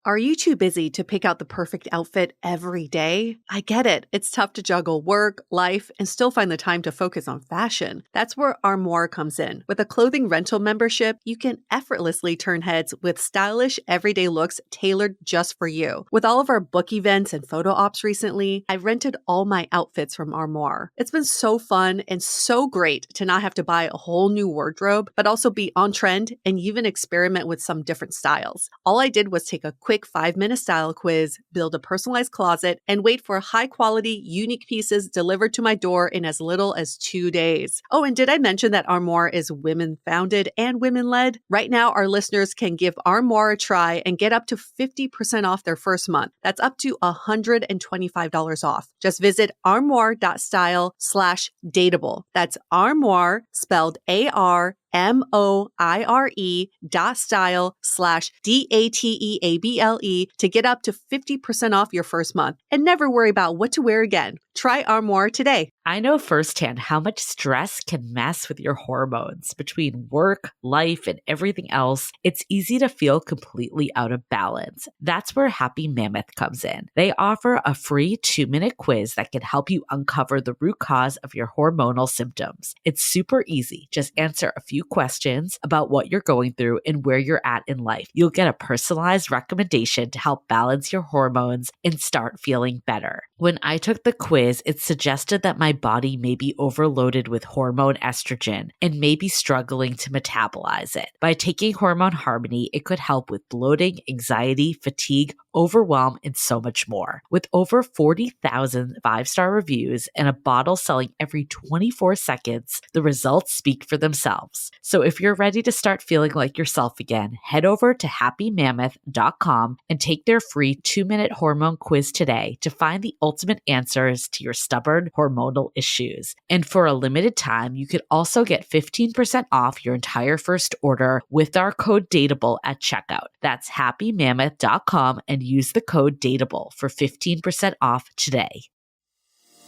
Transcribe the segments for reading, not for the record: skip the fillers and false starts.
Are you too busy to pick out the perfect outfit every day? I get it. It's tough to juggle work, life, and still find the time to focus on fashion. That's where Armoire comes in. With a clothing rental membership, you can effortlessly turn heads with stylish, everyday looks tailored just for you. With all of our book events and photo ops recently, I've rented all my outfits from Armoire. It's been so fun and so great to not have to buy a whole new wardrobe, but also be on trend and even experiment with some different styles. All I did was take a quick 5-minute style quiz, build a personalized closet, and wait for high quality, unique pieces delivered to my door in as little as 2 days. Oh, and did I mention that Armoire is women founded and women led? Right now, our listeners can give Armoire a try and get up to 50% off their first month. That's up to $125 off. Just visit armoire.style/dateable. That's Armoire, spelled ARMOIRE.style/DATEABLE to get up to 50% off your first month and never worry about what to wear again. Try Armoire today. I know firsthand how much stress can mess with your hormones. Between work, life, and everything else, it's easy to feel completely out of balance. That's where Happy Mammoth comes in. They offer a free 2-minute quiz that can help you uncover the root cause of your hormonal symptoms. It's super easy. Just answer a few questions about what you're going through and where you're at in life. You'll get a personalized recommendation to help balance your hormones and start feeling better. When I took the quiz, it suggested that my body may be overloaded with hormone estrogen and may be struggling to metabolize it. By taking Hormone Harmony, it could help with bloating, anxiety, fatigue, overwhelm, and so much more. With over 40,000 5-star reviews and a bottle selling every 24 seconds, the results speak for themselves. So if you're ready to start feeling like yourself again, head over to happymammoth.com and take their free 2-minute hormone quiz today to find the ultimate answers to your stubborn hormonal issues. And for a limited time, you could also get 15% off your entire first order with our code DATEABLE at checkout. That's happymammoth.com and use the code DATEABLE for 15% off today.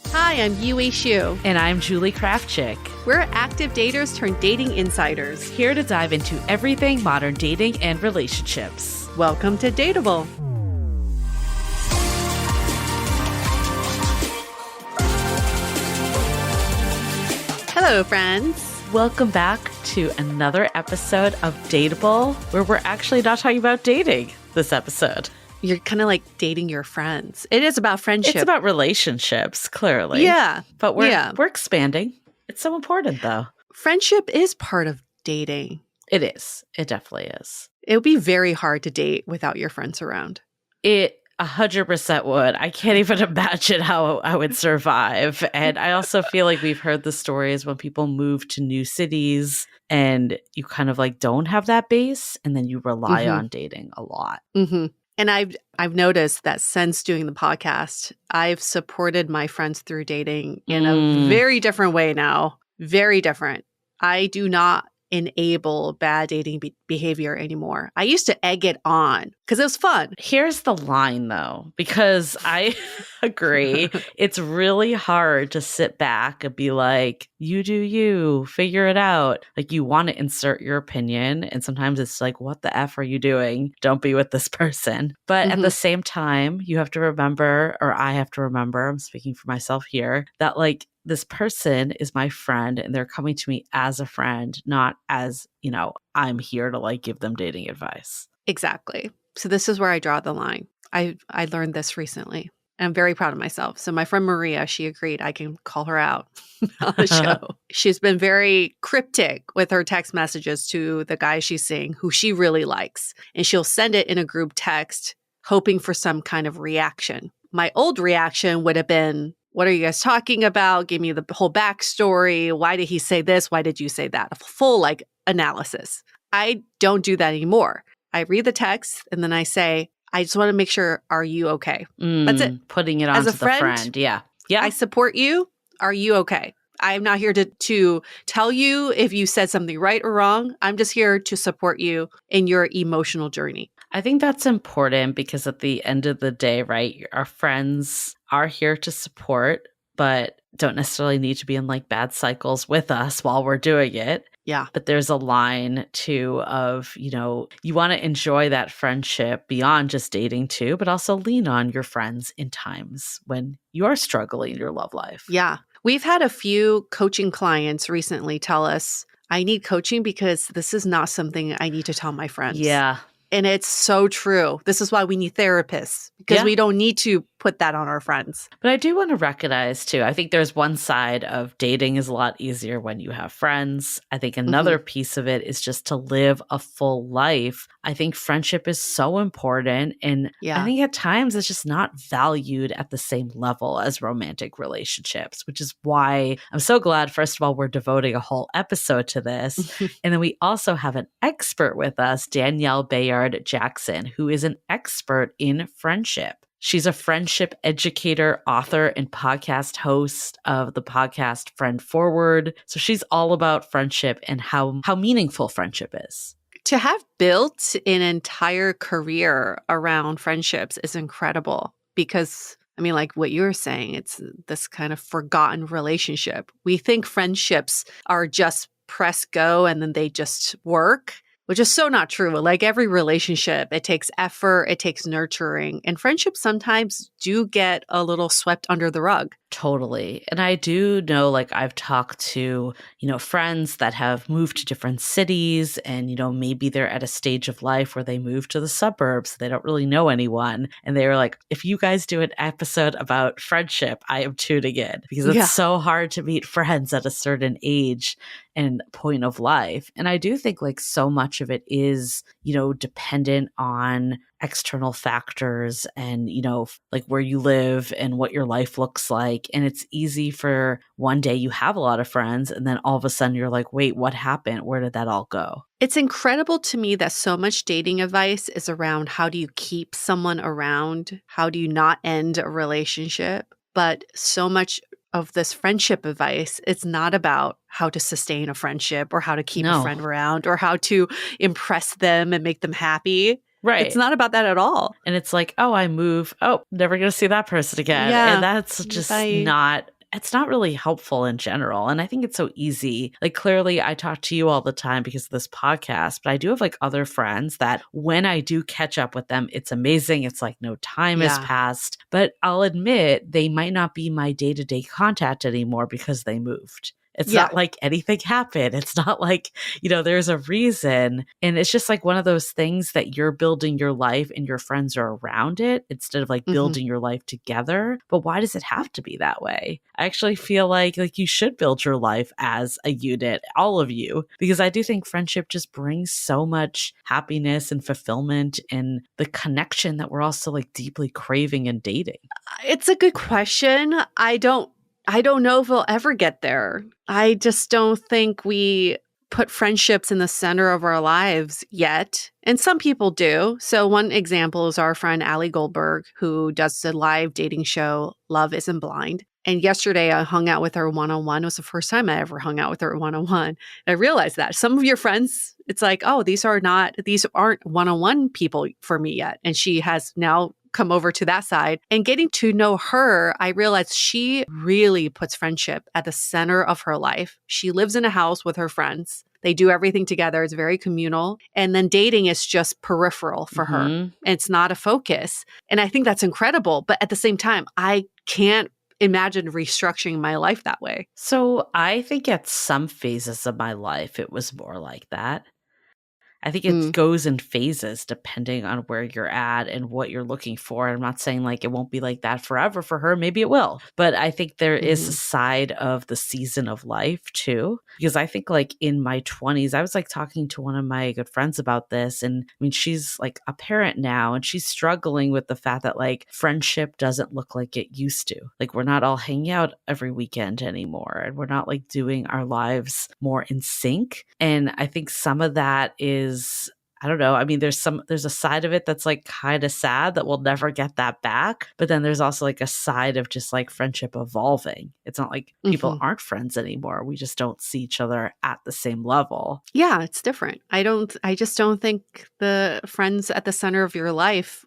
Hi, I'm Yue Xu. And I'm Julie Krafchick. We're active daters turned dating insiders. Here to dive into everything modern dating and relationships. Welcome to Dateable. Hello, friends. Welcome back to another episode of Dateable, where we're actually not talking about dating this episode. You're kind of like dating your friends. It is about friendship. It's about relationships, clearly. Yeah. But we're expanding. It's so important, though. Friendship is part of dating. It is. It definitely is. It would be very hard to date without your friends around. It 100% would. I can't even imagine how I would survive. And I also feel like we've heard the stories when people move to new cities and you kind of like don't have that base and then you rely on dating a lot. Mm-hmm. And I've noticed that since doing the podcast, I've supported my friends through dating in a very different way now. Very different. I do not enable bad dating behavior anymore. I used to egg it on because it was fun. Here's the line, though, because I agree. It's really hard to sit back and be like, you do you, figure it out. Like, you want to insert your opinion. And sometimes it's like, what the F are you doing? Don't be with this person. But at the same time, you have to remember, or I have to remember, I'm speaking for myself here, that like, this person is my friend and they're coming to me as a friend, not as, you know, I'm here to like give them dating advice. Exactly. So this is where I draw the line. I learned this recently. And I'm very proud of myself. So my friend Maria, she agreed I can call her out on the show. She's been very cryptic with her text messages to the guy she's seeing who she really likes. And she'll send it in a group text, hoping for some kind of reaction. My old reaction would have been, what are you guys talking about? Give me the whole backstory. Why did he say this? Why did you say that? A full like analysis. I don't do that anymore. I read the text and then I say, I just want to make sure, are you okay? That's it. Putting it on to the friend. Yeah. I support you. Are you okay? I'm not here to tell you if you said something right or wrong. I'm just here to support you in your emotional journey. I think that's important because at the end of the day, right, our friends are here to support, but don't necessarily need to be in like bad cycles with us while we're doing it. Yeah. But there's a line too of, you want to enjoy that friendship beyond just dating too, but also lean on your friends in times when you're struggling in your love life. Yeah. We've had a few coaching clients recently tell us, I need coaching because this is not something I need to tell my friends. Yeah. And it's so true. This is why we need therapists, because Yeah. we don't need to put that on our friends. But I do want to recognize too, I think there's one side of dating is a lot easier when you have friends. I think another piece of it is just to live a full life. I think friendship is so important. And Yeah. I think at times it's just not valued at the same level as romantic relationships, which is why I'm so glad, first of all, we're devoting a whole episode to this. And then we also have an expert with us, Danielle Bayard Jackson, who is an expert in friendship. She's a friendship educator, author, and podcast host of the podcast Friend Forward. So she's all about friendship and how meaningful friendship is. To have built an entire career around friendships is incredible because, I mean, like what you were saying, it's this kind of forgotten relationship. We think friendships are just press go and then they just work, which is so not true. Like every relationship, it takes effort, it takes nurturing, and friendships sometimes do get a little swept under the rug. Totally. And I do know, like, I've talked to, friends that have moved to different cities and, maybe they're at a stage of life where they move to the suburbs. They don't really know anyone. And they were like, if you guys do an episode about friendship, I am tuning in because it's so hard to meet friends at a certain age and point of life. And I do think like so much of it is, dependent on external factors and, like where you live and what your life looks like. And it's easy for one day you have a lot of friends and then all of a sudden you're like, wait, what happened? Where did that all go? It's incredible to me that so much dating advice is around how do you keep someone around? How do you not end a relationship? But so much of this friendship advice, it's not about how to sustain a friendship or how to keep a friend around or how to impress them and make them happy. Right. It's not about that at all. And it's like, oh, I move. Oh, never going to see that person again. Yeah. And that's just it's not really helpful in general. And I think it's so easy. Like clearly I talk to you all the time because of this podcast, but I do have like other friends that when I do catch up with them, it's amazing. It's like no time has passed, but I'll admit they might not be my day-to-day contact anymore because they moved. It's not like anything happened. It's not like, there's a reason. And it's just like one of those things that you're building your life and your friends are around it instead of like building your life together. But why does it have to be that way? I actually feel like you should build your life as a unit, all of you, because I do think friendship just brings so much happiness and fulfillment and the connection that we're also like deeply craving in dating. It's a good question. I don't know if we'll ever get there. I just don't think we put friendships in the center of our lives yet. And some people do. So one example is our friend Allie Goldberg, who does the live dating show Love Isn't Blind. And yesterday I hung out with her one-on-one. It was the first time I ever hung out with her one-on-one. And I realized that some of your friends, it's like, oh, these aren't one-on-one people for me yet. And she has now come over to that side. And getting to know her, I realized she really puts friendship at the center of her life. She lives in a house with her friends. They do everything together. It's very communal. And then dating is just peripheral for her. And it's not a focus. And I think that's incredible. But at the same time, I can't imagine restructuring my life that way. So I think at some phases of my life, it was more like that. I think it goes in phases depending on where you're at and what you're looking for. I'm not saying like it won't be like that forever for her. Maybe it will. But I think there is a side of the season of life too. Because I think like in my 20s, I was like talking to one of my good friends about this. And I mean, she's like a parent now and she's struggling with the fact that like friendship doesn't look like it used to. Like we're not all hanging out every weekend anymore. And we're not like doing our lives more in sync. And I think some of that is, I don't know. I mean, there's a side of it that's like kind of sad that we'll never get that back. But then there's also like a side of just like friendship evolving. It's not like people aren't friends anymore. We just don't see each other at the same level. Yeah, it's different. I just don't think the friends at the center of your life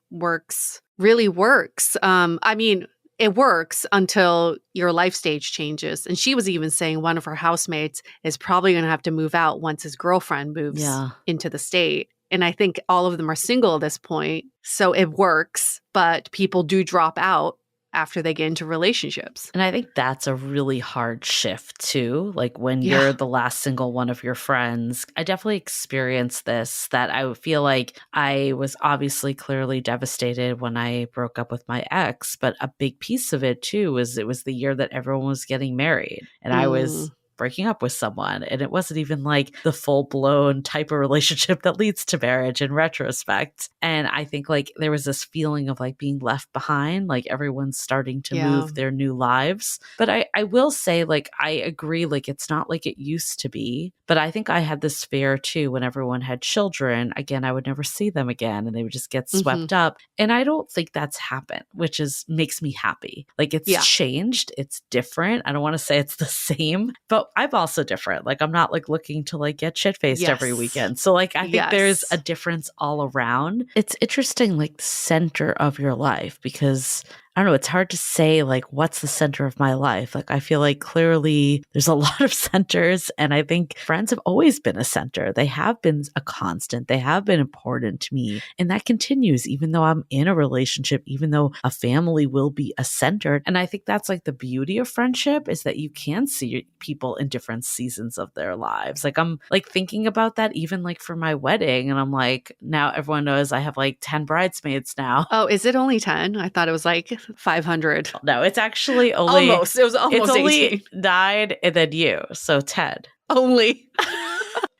really works. I mean, it works until your life stage changes. And she was even saying one of her housemates is probably going to have to move out once his girlfriend moves into the state. And I think all of them are single at this point. So it works, but people do drop out after they get into relationships. And I think that's a really hard shift too. Like when you're the last single one of your friends, I definitely experienced this, that I feel like I was obviously clearly devastated when I broke up with my ex, but a big piece of it too was it was the year that everyone was getting married and I was breaking up with someone. And it wasn't even like the full blown type of relationship that leads to marriage in retrospect. And I think like there was this feeling of like being left behind, like everyone's starting to move their new lives. But I will say, like, I agree, like it's not like it used to be. But I think I had this fear too when everyone had children. Again, I would never see them again and they would just get swept up. And I don't think that's happened, which makes me happy. Like it's changed. It's different. I don't want to say it's the same, but I'm also different. Like I'm not like looking to like get shit-faced every weekend. So like I think there's a difference all around. It's interesting, like the center of your life, because I don't know, it's hard to say like what's the center of my life. Like I feel like clearly there's a lot of centers and I think friends have always been a center. They have been a constant. They have been important to me. And that continues even though I'm in a relationship, even though a family will be a center. And I think that's like the beauty of friendship is that you can see people in different seasons of their lives. Like I'm like thinking about that even like for my wedding. And I'm like, now everyone knows I have like 10 bridesmaids now. Oh, is it only 10? I thought it was like 500. No, it's actually only almost. It was almost it's 18. Only 9 and then you, so 10 only.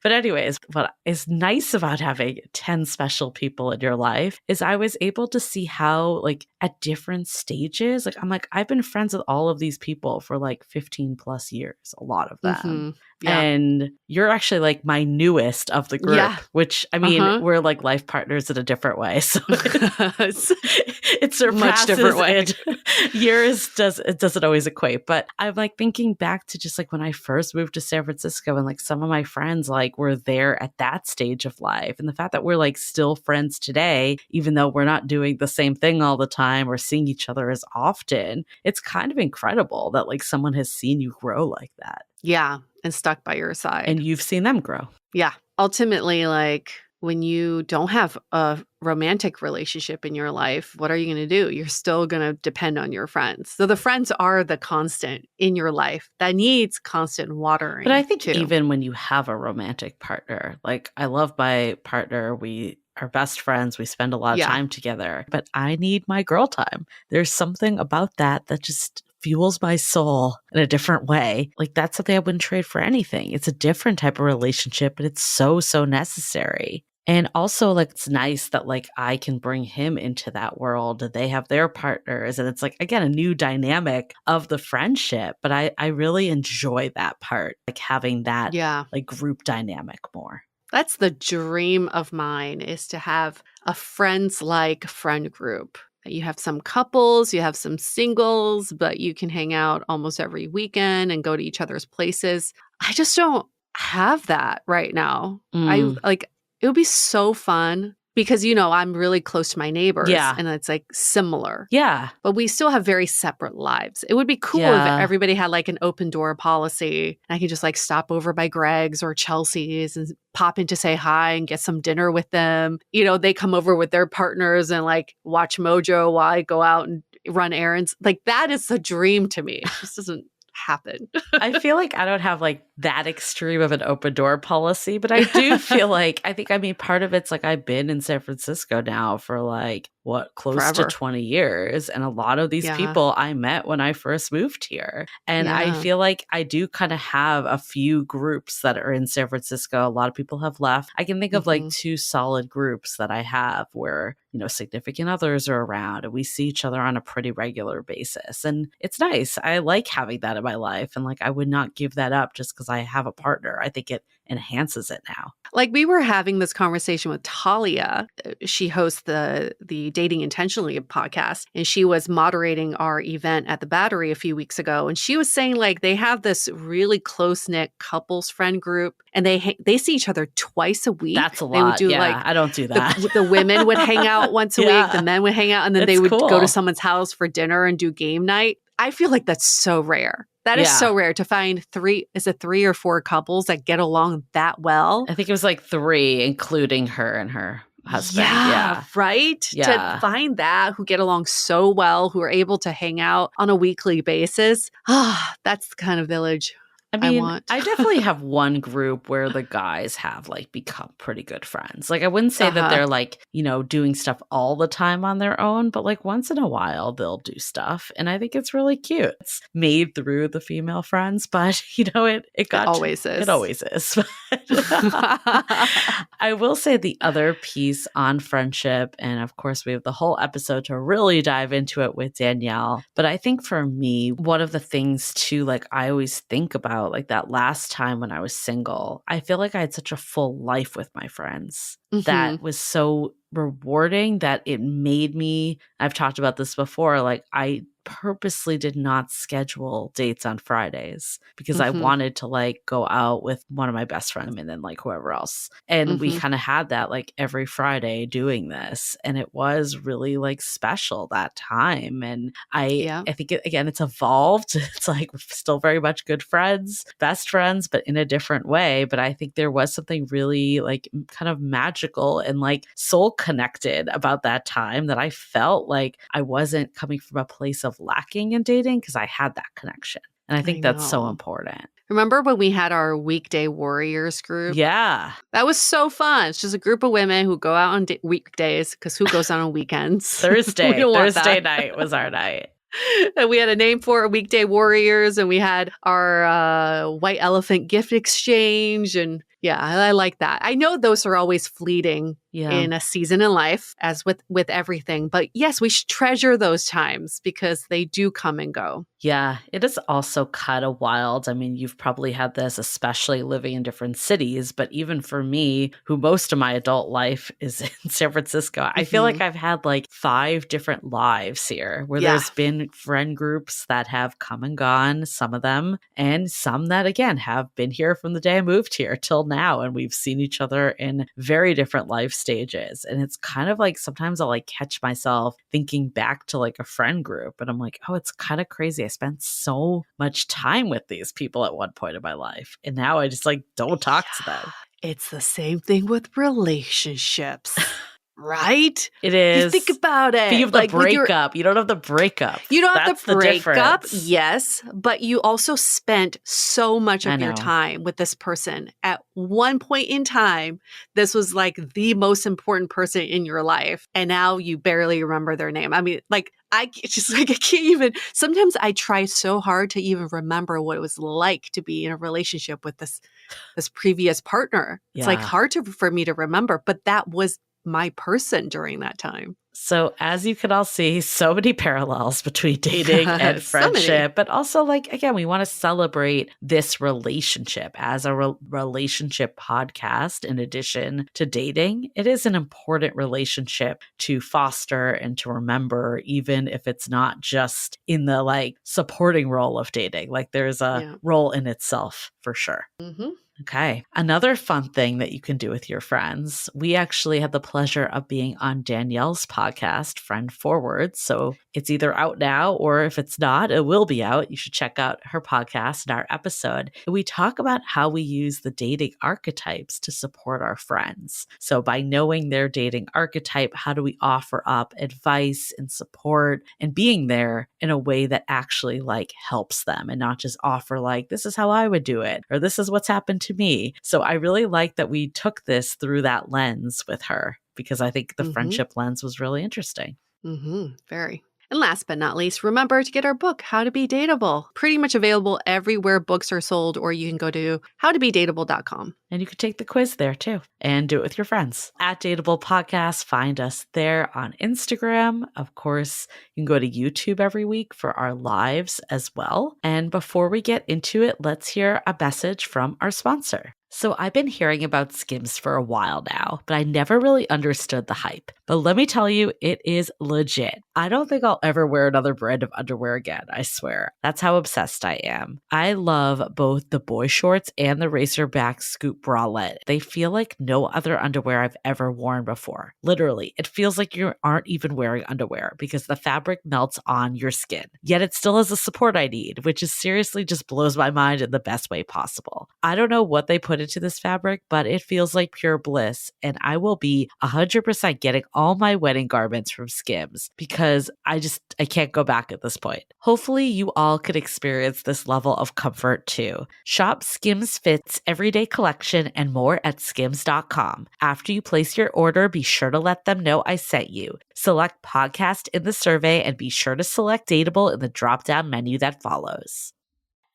But anyways, what is nice about having 10 special people in your life is I was able to see how like at different stages, like I'm like, I've been friends with all of these people for like 15 plus years, a lot of them. And you're actually like my newest of the group, which I mean, we're like life partners in a different way. So it surpasses much different way. Yours doesn't always equate. But I'm like thinking back to just like when I first moved to San Francisco and like some of my friends like were there at that stage of life. And the fact that we're like still friends today, even though we're not doing the same thing all the time or seeing each other as often, it's kind of incredible that like someone has seen you grow like that. Yeah. And stuck by your side. And you've seen them grow. Yeah. Ultimately, like when you don't have a romantic relationship in your life, what are you going to do? You're still going to depend on your friends. So the friends are the constant in your life that needs constant watering. But I think even when you have a romantic partner, like I love my partner, we are best friends. We spend a lot of time together, but I need my girl time. There's something about that just fuels my soul in a different way. Like that's something I wouldn't trade for anything. It's a different type of relationship, but it's so necessary. And also like it's nice that like I can bring him into that world. They have their partners and it's like, again, a new dynamic of the friendship. But I really enjoy that part, like having that like group dynamic more. That's the dream of mine, is to have a friends-like friend group. You have some couples, you have some singles, but you can hang out almost every weekend and go to each other's places. I just don't have that right now. It would be so fun because, you know, I'm really close to my neighbors and it's like similar. Yeah. But we still have very separate lives. It would be cool if everybody had like an open door policy. I could just like stop over by Greg's or Chelsea's and pop in to say hi and get some dinner with them. You know, they come over with their partners and like watch Mojo while I go out and run errands. Like that is a dream to me. It just doesn't happen. I feel like I don't have like that extreme of an open door policy, but I do feel like, part of it's like I've been in San Francisco now for like, close forever. to 20 years. And a lot of these people I met when I first moved here. And I feel like I do kind of have a few groups that are in San Francisco. A lot of people have left. I can think of like 2 solid groups that I have where, you know, significant others are around and we see each other on a pretty regular basis. And it's nice. I like having that in my life. And like, I would not give that up just because because I have a partner. I think it enhances it now. Like we were having this conversation with Talia. She hosts the Dating Intentionally podcast, and she was moderating our event at the Battery a few weeks ago. And she was saying like they have this really close knit couples friend group, and they see each other twice a week. That's a lot. They would do I don't do that. The women would hang out once a week, the men would hang out, and then they would go to someone's house for dinner and do game night. I feel like that's so rare. That is so rare to find three or four couples that get along that well. I think it was like 3, including her and her husband. Yeah. Right? Yeah. To find that, who get along so well, who are able to hang out on a weekly basis. That's the kind of village I mean, want. I definitely have one group where the guys have like become pretty good friends. Like I wouldn't say that they're like, doing stuff all the time on their own, but like once in a while they'll do stuff. And I think it's really cute. It's made through the female friends, but it always is. It always is. I will say the other piece on friendship, and of course we have the whole episode to really dive into it with Danielle. But I think for me, one of the things too, like I always think about like that last time when I was single, I feel like I had such a full life with my friends that was so rewarding that it made me, I've talked about this before, like I purposely did not schedule dates on Fridays because I wanted to like go out with one of my best friends and then like whoever else. And we kind of had that like every Friday doing this. And it was really like special that time. And I think it's evolved. It's like still very much good friends, best friends, but in a different way. But I think there was something really like kind of magical and like soul connected about that time that I felt like I wasn't coming from a place of lacking in dating because I had that connection. And I think that's so important. Remember when we had our Weekday Warriors group? Yeah. That was so fun. It's just a group of women who go out on weekdays because who goes out on weekends? Thursday night was our night. And we had a name for it, Weekday Warriors, and we had our White Elephant gift exchange. And yeah, I like that. I know those are always fleeting in a season in life, as with everything. But yes, we should treasure those times because they do come and go. Yeah, it is also kind of wild. I mean, you've probably had this, especially living in different cities. But even for me, who most of my adult life is in San Francisco, I feel like I've had like 5 different lives here where there's been friend groups that have come and gone, some of them, and some that, again, have been here from the day I moved here till now. And we've seen each other in very different life stages. And it's kind of like sometimes I'll like catch myself thinking back to like a friend group and I'm like, oh, it's kind of crazy. I spent so much time with these people at one point in my life. And now I just like don't talk to them. It's the same thing with relationships. Right? It is. You think about it. But you have the breakup. You don't have the breakup. You don't have the breakup, difference. Yes. But you also spent so much of your time with this person. At one point in time, this was like the most important person in your life. And now you barely remember their name. I mean, like, I can't even, sometimes I try so hard to even remember what it was like to be in a relationship with this previous partner. It's like hard for me to remember, but that was my person during that time. So as you can all see, so many parallels between dating and friendship, but also like, again, we want to celebrate this relationship as a relationship podcast. In addition to dating, it is an important relationship to foster and to remember, even if it's not just in the like supporting role of dating, like there's a role in itself for sure. Mm-hmm. Okay. Another fun thing that you can do with your friends. We actually had the pleasure of being on Danielle's podcast, Friend Forward. So it's either out now, or if it's not, it will be out. You should check out her podcast and our episode. We talk about how we use the dating archetypes to support our friends. So by knowing their dating archetype, how do we offer up advice and support and being there in a way that actually like helps them and not just offer like, this is how I would do it, or this is what's happened to me. So I really like that we took this through that lens with her because I think the friendship lens was really interesting. Very. And last but not least, remember to get our book, How to Be Dateable. Pretty much available everywhere books are sold, or you can go to howtobedateable.com. And you could take the quiz there too and do it with your friends. At Dateable Podcast, find us there on Instagram. Of course, you can go to YouTube every week for our lives as well. And before we get into it, let's hear a message from our sponsor. So I've been hearing about Skims for a while now, but I never really understood the hype. But let me tell you, it is legit. I don't think I'll ever wear another brand of underwear again, I swear. That's how obsessed I am. I love both the boy shorts and the racerback scoop bralette. They feel like no other underwear I've ever worn before. Literally, it feels like you aren't even wearing underwear because the fabric melts on your skin. Yet it still has the support I need, which is seriously just blows my mind in the best way possible. I don't know what they put into this fabric, but it feels like pure bliss, and I will be 100% getting all my wedding garments from Skims because I can't go back at this point. Hopefully you all could experience this level of comfort too. Shop Skims Fit's everyday collection and more at skims.com. After you place your order, be sure to let them know I sent you. Select podcast in the survey and be sure to select Dateable in the drop-down menu that follows.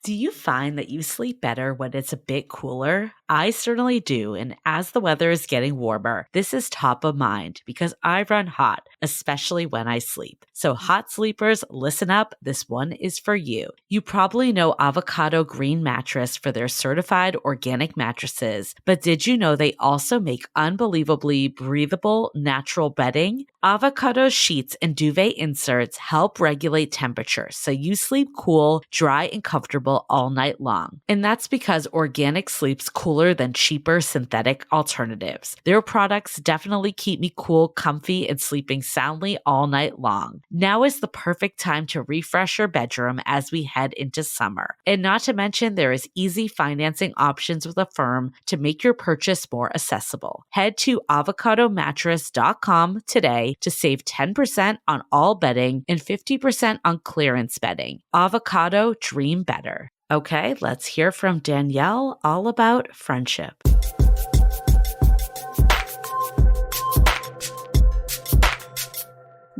Do you find that you sleep better when it's a bit cooler? I certainly do, and as the weather is getting warmer, this is top of mind because I run hot, especially when I sleep. So hot sleepers, listen up, this one is for you. You probably know Avocado Green Mattress for their certified organic mattresses, but did you know they also make unbelievably breathable, natural bedding? Avocado sheets and duvet inserts help regulate temperature so you sleep cool, dry, and comfortable all night long. And that's because organic sleeps cooler than cheaper synthetic alternatives. Their products definitely keep me cool, comfy, and sleeping soundly all night long. Now is the perfect time to refresh your bedroom as we head into summer. And not to mention, there is easy financing options with Affirm to make your purchase more accessible. Head to avocadomattress.com today to save 10% on all bedding and 50% on clearance bedding. Avocado, dream better. Okay, let's hear from Danielle all about friendship.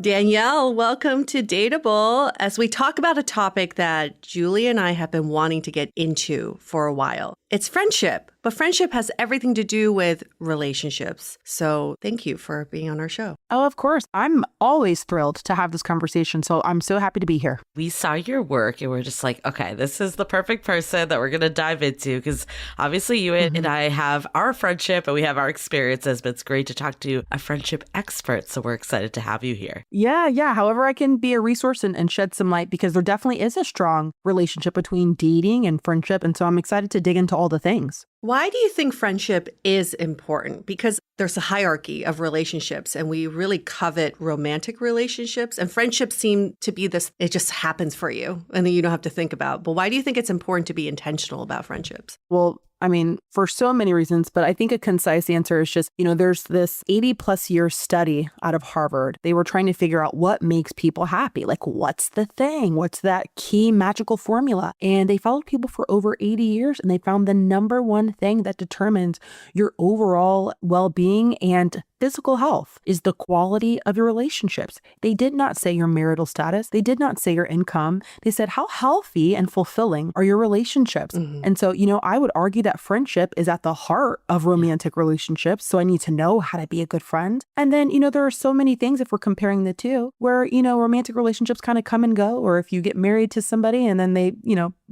Danielle, welcome to Dateable as we talk about a topic that Julie and I have been wanting to get into for a while. It's friendship, but friendship has everything to do with relationships. So thank you for being on our show. Oh, of course. I'm always thrilled to have this conversation. So I'm so happy to be here. We saw your work and we're just like, okay, this is the perfect person that we're going to dive into because obviously you and I have our friendship and we have our experiences, but it's great to talk to a friendship expert. So we're excited to have you here. Yeah. However, I can be a resource and shed some light because there definitely is a strong relationship between dating and friendship. And so I'm excited to dig into all the things. Why do you think friendship is important? Because there's a hierarchy of relationships and we really covet romantic relationships, and friendships seem to be this, it just happens for you and then you don't have to think about. But why do you think it's important to be intentional about friendships? Well, I mean, for so many reasons, but I think a concise answer is just, there's this 80 plus year study out of Harvard. They were trying to figure out what makes people happy. Like, what's the thing? What's that key magical formula? And they followed people for over 80 years and they found the number one thing that determines your overall well-being and physical health is the quality of your relationships. They did not say your marital status. They did not say your income. They said, how healthy and fulfilling are your relationships? And so, I would argue that friendship is at the heart of romantic relationships. So I need to know how to be a good friend. And then, there are so many things if we're comparing the two where, romantic relationships kind of come and go, or if you get married to somebody and then they,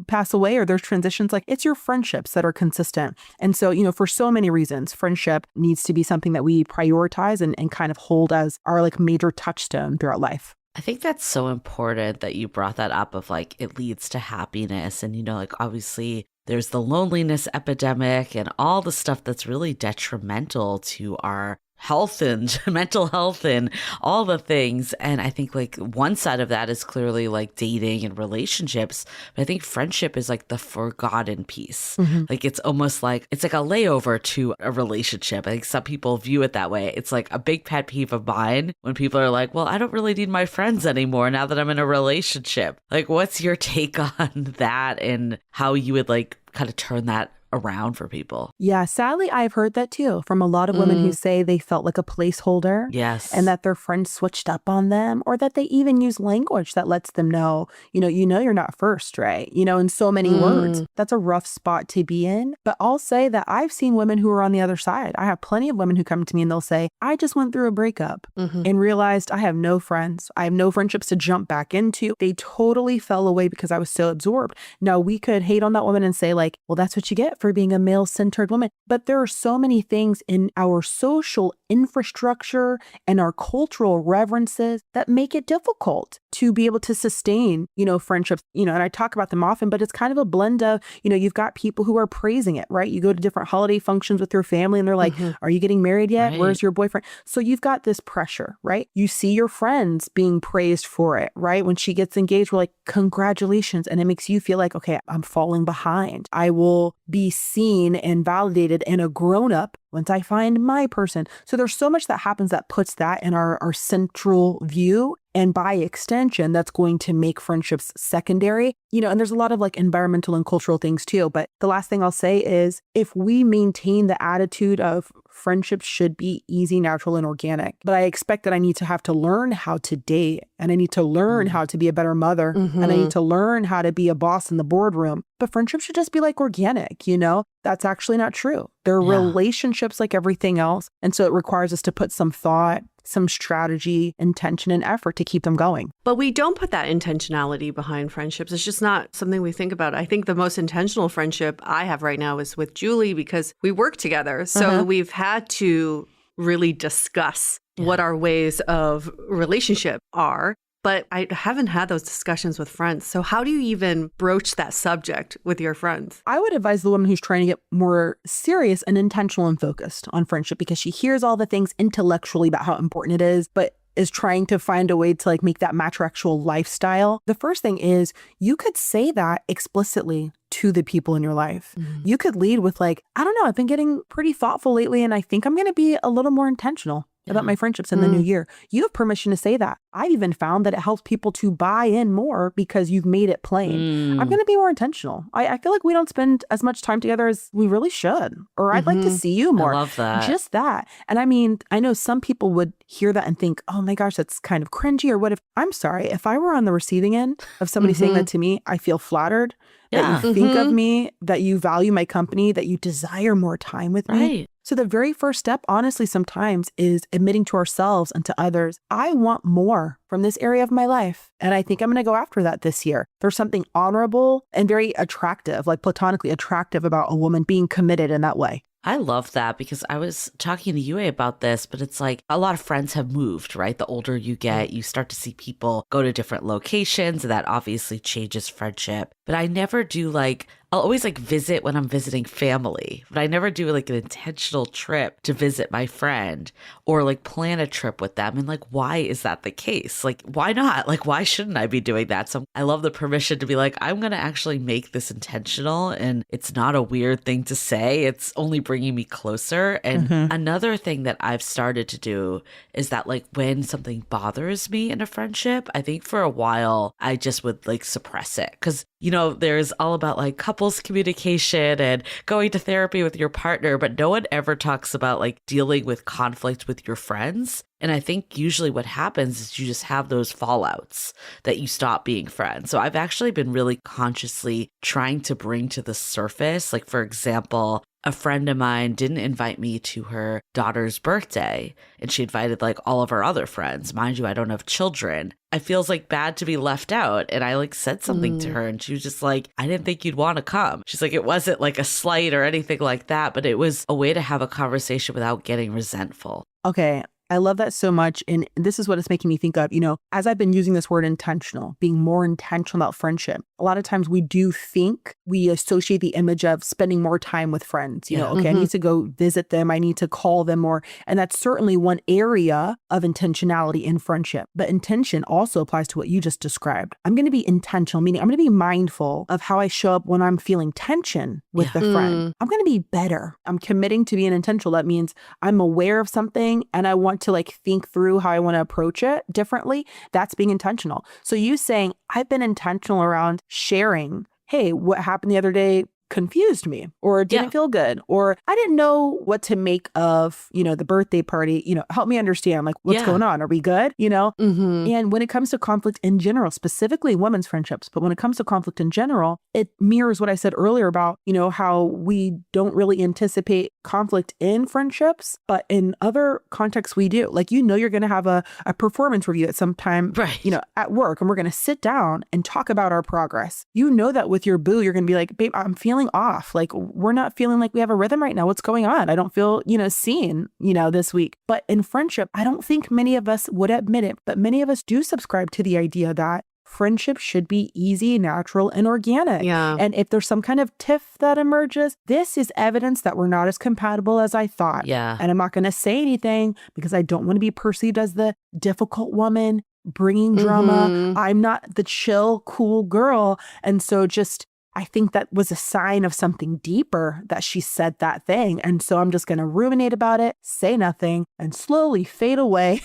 pass away or there's transitions, like it's your friendships that are consistent. And so, for so many reasons, friendship needs to be something that we prioritize and kind of hold as our like major touchstone throughout life. I think that's so important that you brought that up of like, it leads to happiness. And, obviously there's the loneliness epidemic and all the stuff that's really detrimental to our health and mental health and all the things. And I think like one side of that is clearly like dating and relationships. But I think friendship is like the forgotten piece. Like it's almost like it's like a layover to a relationship. I think some people view it that way. It's like a big pet peeve of mine when people are like, well, I don't really need my friends anymore now that I'm in a relationship. Like, what's your take on that and how you would like kind of turn that around for people. Yeah, sadly, I've heard that too from a lot of women who say they felt like a placeholder. Yes. And that their friends switched up on them, or that they even use language that lets them know, you're not first, right? In so many words. That's a rough spot to be in. But I'll say that I've seen women who are on the other side. I have plenty of women who come to me and they'll say, I just went through a breakup and realized I have no friends. I have no friendships to jump back into. They totally fell away because I was so absorbed. Now, we could hate on that woman and say like, well, that's what you get for being a male-centered woman. But there are so many things in our social infrastructure and our cultural reverences that make it difficult to be able to sustain, friendships, and I talk about them often, but it's kind of a blend of, you've got people who are praising it, right? You go to different holiday functions with your family and they're like, are you getting married yet? Right. Where's your boyfriend? So you've got this pressure, right? You see your friends being praised for it, right? When she gets engaged, we're like, congratulations. And it makes you feel like, okay, I'm falling behind. I will be seen and validated and a grown-up once I find my person. So there's so much that happens that puts that in our central view. And by extension, that's going to make friendships secondary, and there's a lot of like environmental and cultural things too. But the last thing I'll say is if we maintain the attitude of friendships should be easy, natural, and organic, but I expect that I need to have to learn how to date, and I need to learn how to be a better mother, and I need to learn how to be a boss in the boardroom. But friendship should just be like organic, That's actually not true. They're relationships like everything else. And so it requires us to put some thought, some strategy, intention, and effort to keep them going. But we don't put that intentionality behind friendships. It's just not something we think about. I think the most intentional friendship I have right now is with Julie because we work together. So we've had to really discuss what our ways of relationship are. But I haven't had those discussions with friends. So how do you even broach that subject with your friends? I would advise the woman who's trying to get more serious and intentional and focused on friendship because she hears all the things intellectually about how important it is, but is trying to find a way to like make that match her actual lifestyle. The first thing is you could say that explicitly to the people in your life. You could lead with like, I don't know, I've been getting pretty thoughtful lately and I think I'm going to be a little more intentional about my friendships in the new year. You have permission to say that. I've even found that it helps people to buy in more because you've made it plain. I'm going to be more intentional. I feel like we don't spend as much time together as we really should. Or I'd like to see you more. I love that. Just that. And I mean, I know some people would hear that and think, oh my gosh, that's kind of cringy. Or what if, I'm sorry, if I were on the receiving end of somebody saying that to me, I feel flattered. That you think of me, that you value my company, that you desire more time with me. So the very first step, honestly, sometimes is admitting to ourselves and to others, I want more from this area of my life. And I think I'm going to go after that this year. There's something honorable and very attractive, like platonically attractive about a woman being committed in that way. I love that because I was talking to Yue about this, but it's like a lot of friends have moved, right? The older you get, you start to see people go to different locations, and that obviously changes friendship. But I never do like, I'll always like visit when I'm visiting family, but I never do like an intentional trip to visit my friend or like plan a trip with them. And like, why is that the case? Like, why not? Like, why shouldn't I be doing that? So I love the permission to be like, I'm going to actually make this intentional, and it's not a weird thing to say. It's only bringing me closer. And another thing that I've started to do is that like when something bothers me in a friendship, I think for a while I just would like suppress it because there's all about like couples communication and going to therapy with your partner, but no one ever talks about like dealing with conflict with your friends. And I think usually what happens is you just have those fallouts that you stop being friends. So I've actually been really consciously trying to bring to the surface, like for example, a friend of mine didn't invite me to her daughter's birthday, and she invited like all of her other friends. Mind you, I don't have children. I feels like bad to be left out. And I like said something to her and she was just like, I didn't think you'd want to come. She's like, it wasn't like a slight or anything like that, but it was a way to have a conversation without getting resentful. Okay. I love that so much. And this is what it's making me think of, as I've been using this word intentional, being more intentional about friendship. A lot of times we do think we associate the image of spending more time with friends. Okay, I need to go visit them. I need to call them more. And that's certainly one area of intentionality in friendship. But intention also applies to what you just described. I'm going to be intentional, meaning I'm going to be mindful of how I show up when I'm feeling tension with the friend. I'm going to be better. I'm committing to being intentional. That means I'm aware of something and I want to like think through how I want to approach it differently. That's being intentional. So you saying, I've been intentional around sharing, hey, what happened the other day confused me or didn't feel good, or I didn't know what to make of, the birthday party, help me understand, like, what's going on? Are we good? And when it comes to conflict in general, specifically women's friendships, but when it comes to conflict in general, it mirrors what I said earlier about, how we don't really anticipate conflict in friendships, but in other contexts we do. Like, you're going to have a performance review at some time, right, at work, and we're going to sit down and talk about our progress. That with your boo, you're going to be like, babe, I'm feeling off. Like, we're not feeling like we have a rhythm right now. What's going on? I don't feel, seen, this week. But in friendship, I don't think many of us would admit it, but many of us do subscribe to the idea that friendship should be easy, natural, and organic. Yeah. And if there's some kind of tiff that emerges, this is evidence that we're not as compatible as I thought. Yeah. And I'm not going to say anything because I don't want to be perceived as the difficult woman bringing drama. I'm not the chill, cool girl. And so I think that was a sign of something deeper that she said that thing. And so I'm just going to ruminate about it, say nothing, and slowly fade away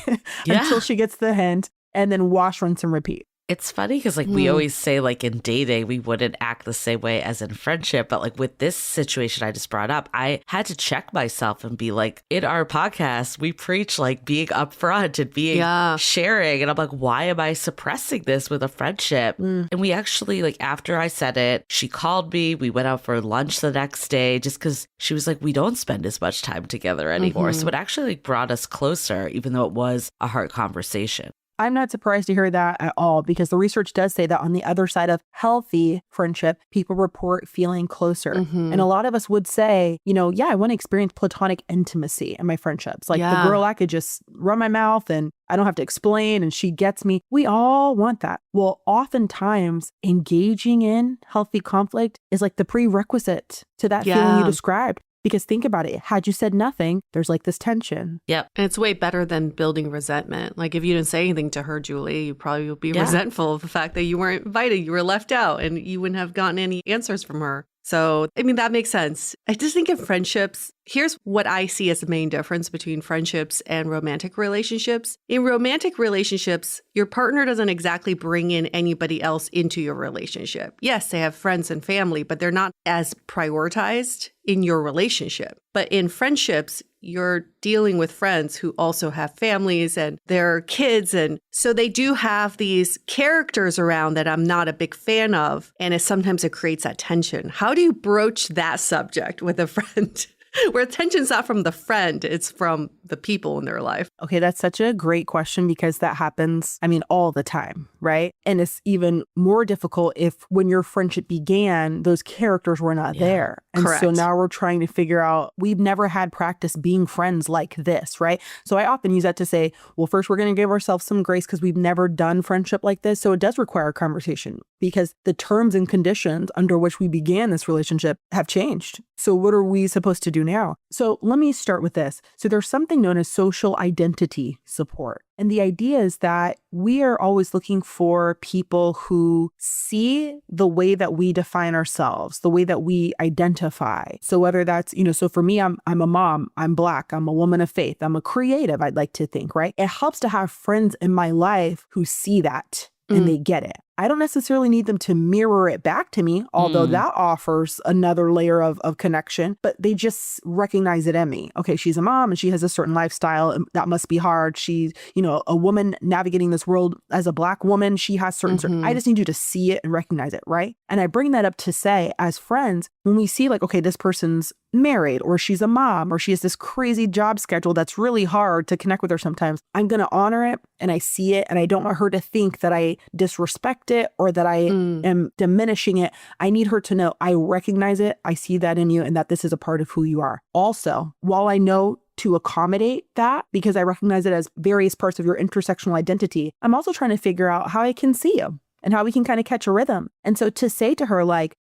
until she gets the hint, and then wash, rinse, and repeat. It's funny because we always say in dating, we wouldn't act the same way as in friendship. But with this situation I just brought up, I had to check myself and be like, in our podcast, we preach being upfront and being sharing. And I'm like, why am I suppressing this with a friendship? And we actually, after I said it, she called me. We went out for lunch the next day just because she was like, we don't spend as much time together anymore. So it actually brought us closer, even though it was a hard conversation. I'm not surprised to hear that at all, because the research does say that on the other side of healthy friendship, people report feeling closer. And a lot of us would say, I want to experience platonic intimacy in my friendships. Like the girl I could just run my mouth and I don't have to explain and she gets me. We all want that. Well, oftentimes engaging in healthy conflict is the prerequisite to that feeling you described. Because think about it, had you said nothing, there's this tension. Yep. And it's way better than building resentment. If you didn't say anything to her, Julie, you probably would be resentful of the fact that you weren't invited, you were left out, and you wouldn't have gotten any answers from her. So, that makes sense. I just think in friendships, here's what I see as the main difference between friendships and romantic relationships. In romantic relationships, your partner doesn't exactly bring in anybody else into your relationship. Yes, they have friends and family, but they're not as prioritized in your relationship. But in friendships, you're dealing with friends who also have families and their kids. And so they do have these characters around that I'm not a big fan of. And sometimes it creates that tension. How do you broach that subject with a friend? Where tension's not from the friend, it's from the people in their life. Okay, that's such a great question because that happens, all the time, right? And it's even more difficult if when your friendship began, those characters were not there. And Correct. So now we're trying to figure out, we've never had practice being friends like this, right? So I often use that to say, well, first we're going to give ourselves some grace because we've never done friendship like this. So it does require a conversation because the terms and conditions under which we began this relationship have changed. So what are we supposed to do now? So let me start with this. So there's something known as social identity support. And the idea is that we are always looking for people who see the way that we define ourselves, the way that we identify. So whether that's, so for me, I'm a mom, I'm Black, I'm a woman of faith, I'm a creative, I'd like to think, right? It helps to have friends in my life who see that and they get it. I don't necessarily need them to mirror it back to me, although that offers another layer of connection, but they just recognize it in me. Okay, she's a mom and she has a certain lifestyle. And that must be hard. She's, a woman navigating this world as a Black woman. She has certain, I just need you to see it and recognize it, right? And I bring that up to say, as friends, when we see okay, this person's married or she's a mom or she has this crazy job schedule that's really hard to connect with her sometimes, I'm going to honor it and I see it and I don't want her to think that I disrespect it or that I am diminishing it. I need her to know I recognize it, I see that in you, and that this is a part of who you are. Also, while I know to accommodate that because I recognize it as various parts of your intersectional identity, I'm also trying to figure out how I can see you and how we can kind of catch a rhythm. And so to say to her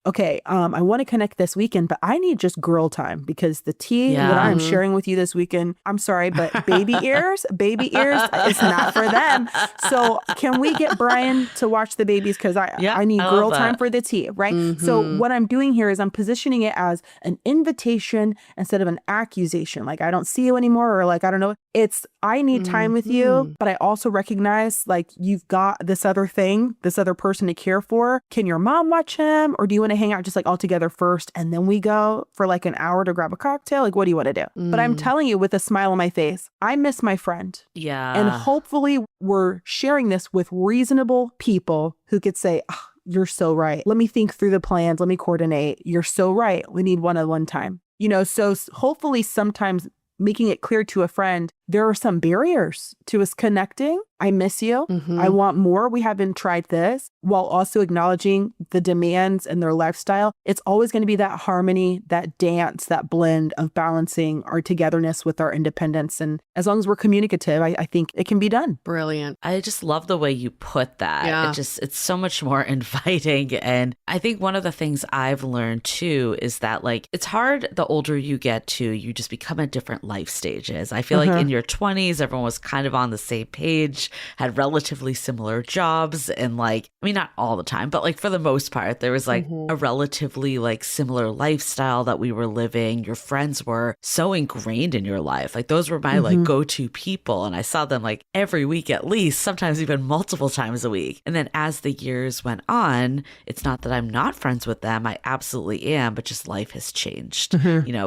okay, I want to connect this weekend, but I need just girl time because the tea that I'm sharing with you this weekend, I'm sorry, but baby ears, it's not for them. So can we get Brian to watch the babies? Because I need girl time for the tea, right? So what I'm doing here is I'm positioning it as an invitation instead of an accusation. I don't see you anymore, or I don't know. It's, I need time with you, but I also recognize you've got this other thing, this other person to care for. Can and your mom watch him? Or do you want to hang out just like all together first and then we go for like an hour to grab a cocktail? Like, what do you want to do? But I'm telling you with a smile on my face, I miss my friend. Yeah. And hopefully we're sharing this with reasonable people who could say, oh, you're so right. Let me think through the plans. Let me coordinate. You're so right. We need one-on-one time. So hopefully sometimes making it clear to a friend, there are some barriers to us connecting. I miss you. I want more. We haven't tried this, while also acknowledging the demands and their lifestyle. It's always going to be that harmony, that dance, that blend of balancing our togetherness with our independence. And as long as we're communicative, I think it can be done. Brilliant. I just love the way you put that. Yeah. It's so much more inviting. And I think one of the things I've learned too is that like, it's hard the older you get to, you just become at different life stages. I feel like in your 20s, everyone was kind of on the same page, had relatively similar jobs. And like, I mean, not all the time, but like for the most part, there was like a relatively like similar lifestyle that we were living. Your friends were so ingrained in your life. Like those were my like go-to people. And I saw them like every week at least, sometimes even multiple times a week. And then as the years went on, it's not that I'm not friends with them. I absolutely am, but just life has changed.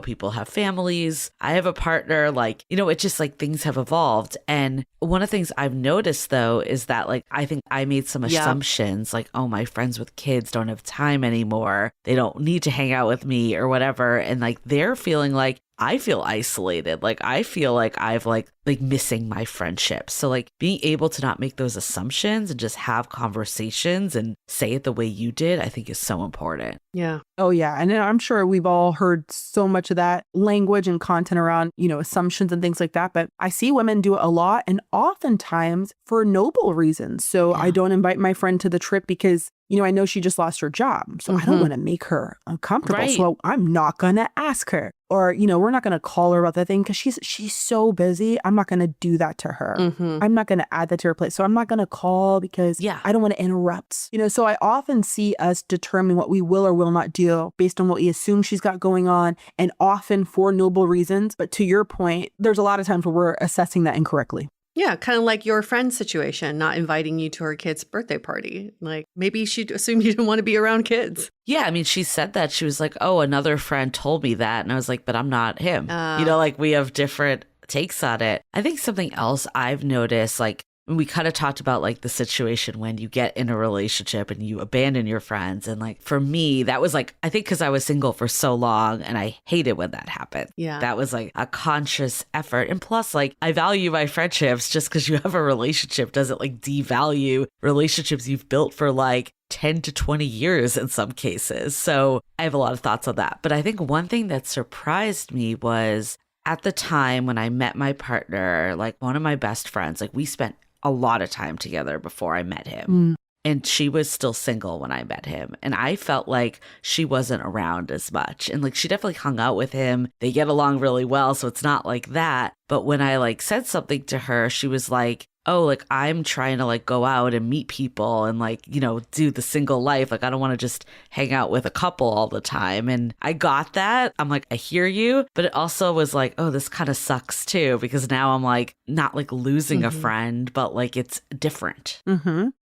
People have families. I have a partner, like, it's just like things have evolved. And one of the things I've noticed though is that like I think I made some assumptions like, oh, my friends with kids don't have time anymore. They don't need to hang out with me or whatever. And like they're feeling like I feel isolated. Like I feel like I've like missing my friendships. So like being able to not make those assumptions and just have conversations and say it the way you did, I think is so important. Yeah. Oh, yeah. And I'm sure we've all heard so much of that language and content around, assumptions and things like that. But I see women do it a lot and oftentimes for noble reasons. So I don't invite my friend to the trip because, I know she just lost her job. So I don't want to make her uncomfortable. Right. So I'm not going to ask her. Or, we're not going to call her about that thing because she's so busy. I'm not going to do that to her. I'm not going to add that to her plate. So I'm not going to call because I don't want to interrupt. So I often see us determine what we will or will not do based on what we assume she's got going on, and often for noble reasons. But to your point, there's a lot of times where we're assessing that incorrectly. Yeah, kind of like your friend's situation, not inviting you to her kid's birthday party. Like maybe she assumed you didn't want to be around kids. Yeah, I mean, she said that. She was like, oh, another friend told me that. And I was like, but I'm not him. Like we have different takes on it. I think something else I've noticed, like, we kind of talked about like the situation when you get in a relationship and you abandon your friends. And like for me, that was like, I think because I was single for so long and I hated when that happened. Yeah. That was like a conscious effort. And plus, like, I value my friendships. Just because you have a relationship doesn't like devalue relationships you've built for like 10 to 20 years in some cases. So I have a lot of thoughts on that. But I think one thing that surprised me was at the time when I met my partner, like one of my best friends, like we spent a lot of time together before I met him. And she was still single when I met him. And I felt like she wasn't around as much. And like she definitely hung out with him. They get along really well. So it's not like that. But when I like said something to her, she was like, oh, like I'm trying to like go out and meet people and like, do the single life. Like I don't want to just hang out with a couple all the time. And I got that. I'm like, I hear you. But it also was like, oh, this kind of sucks too, because now I'm like not like losing a friend, but like it's different.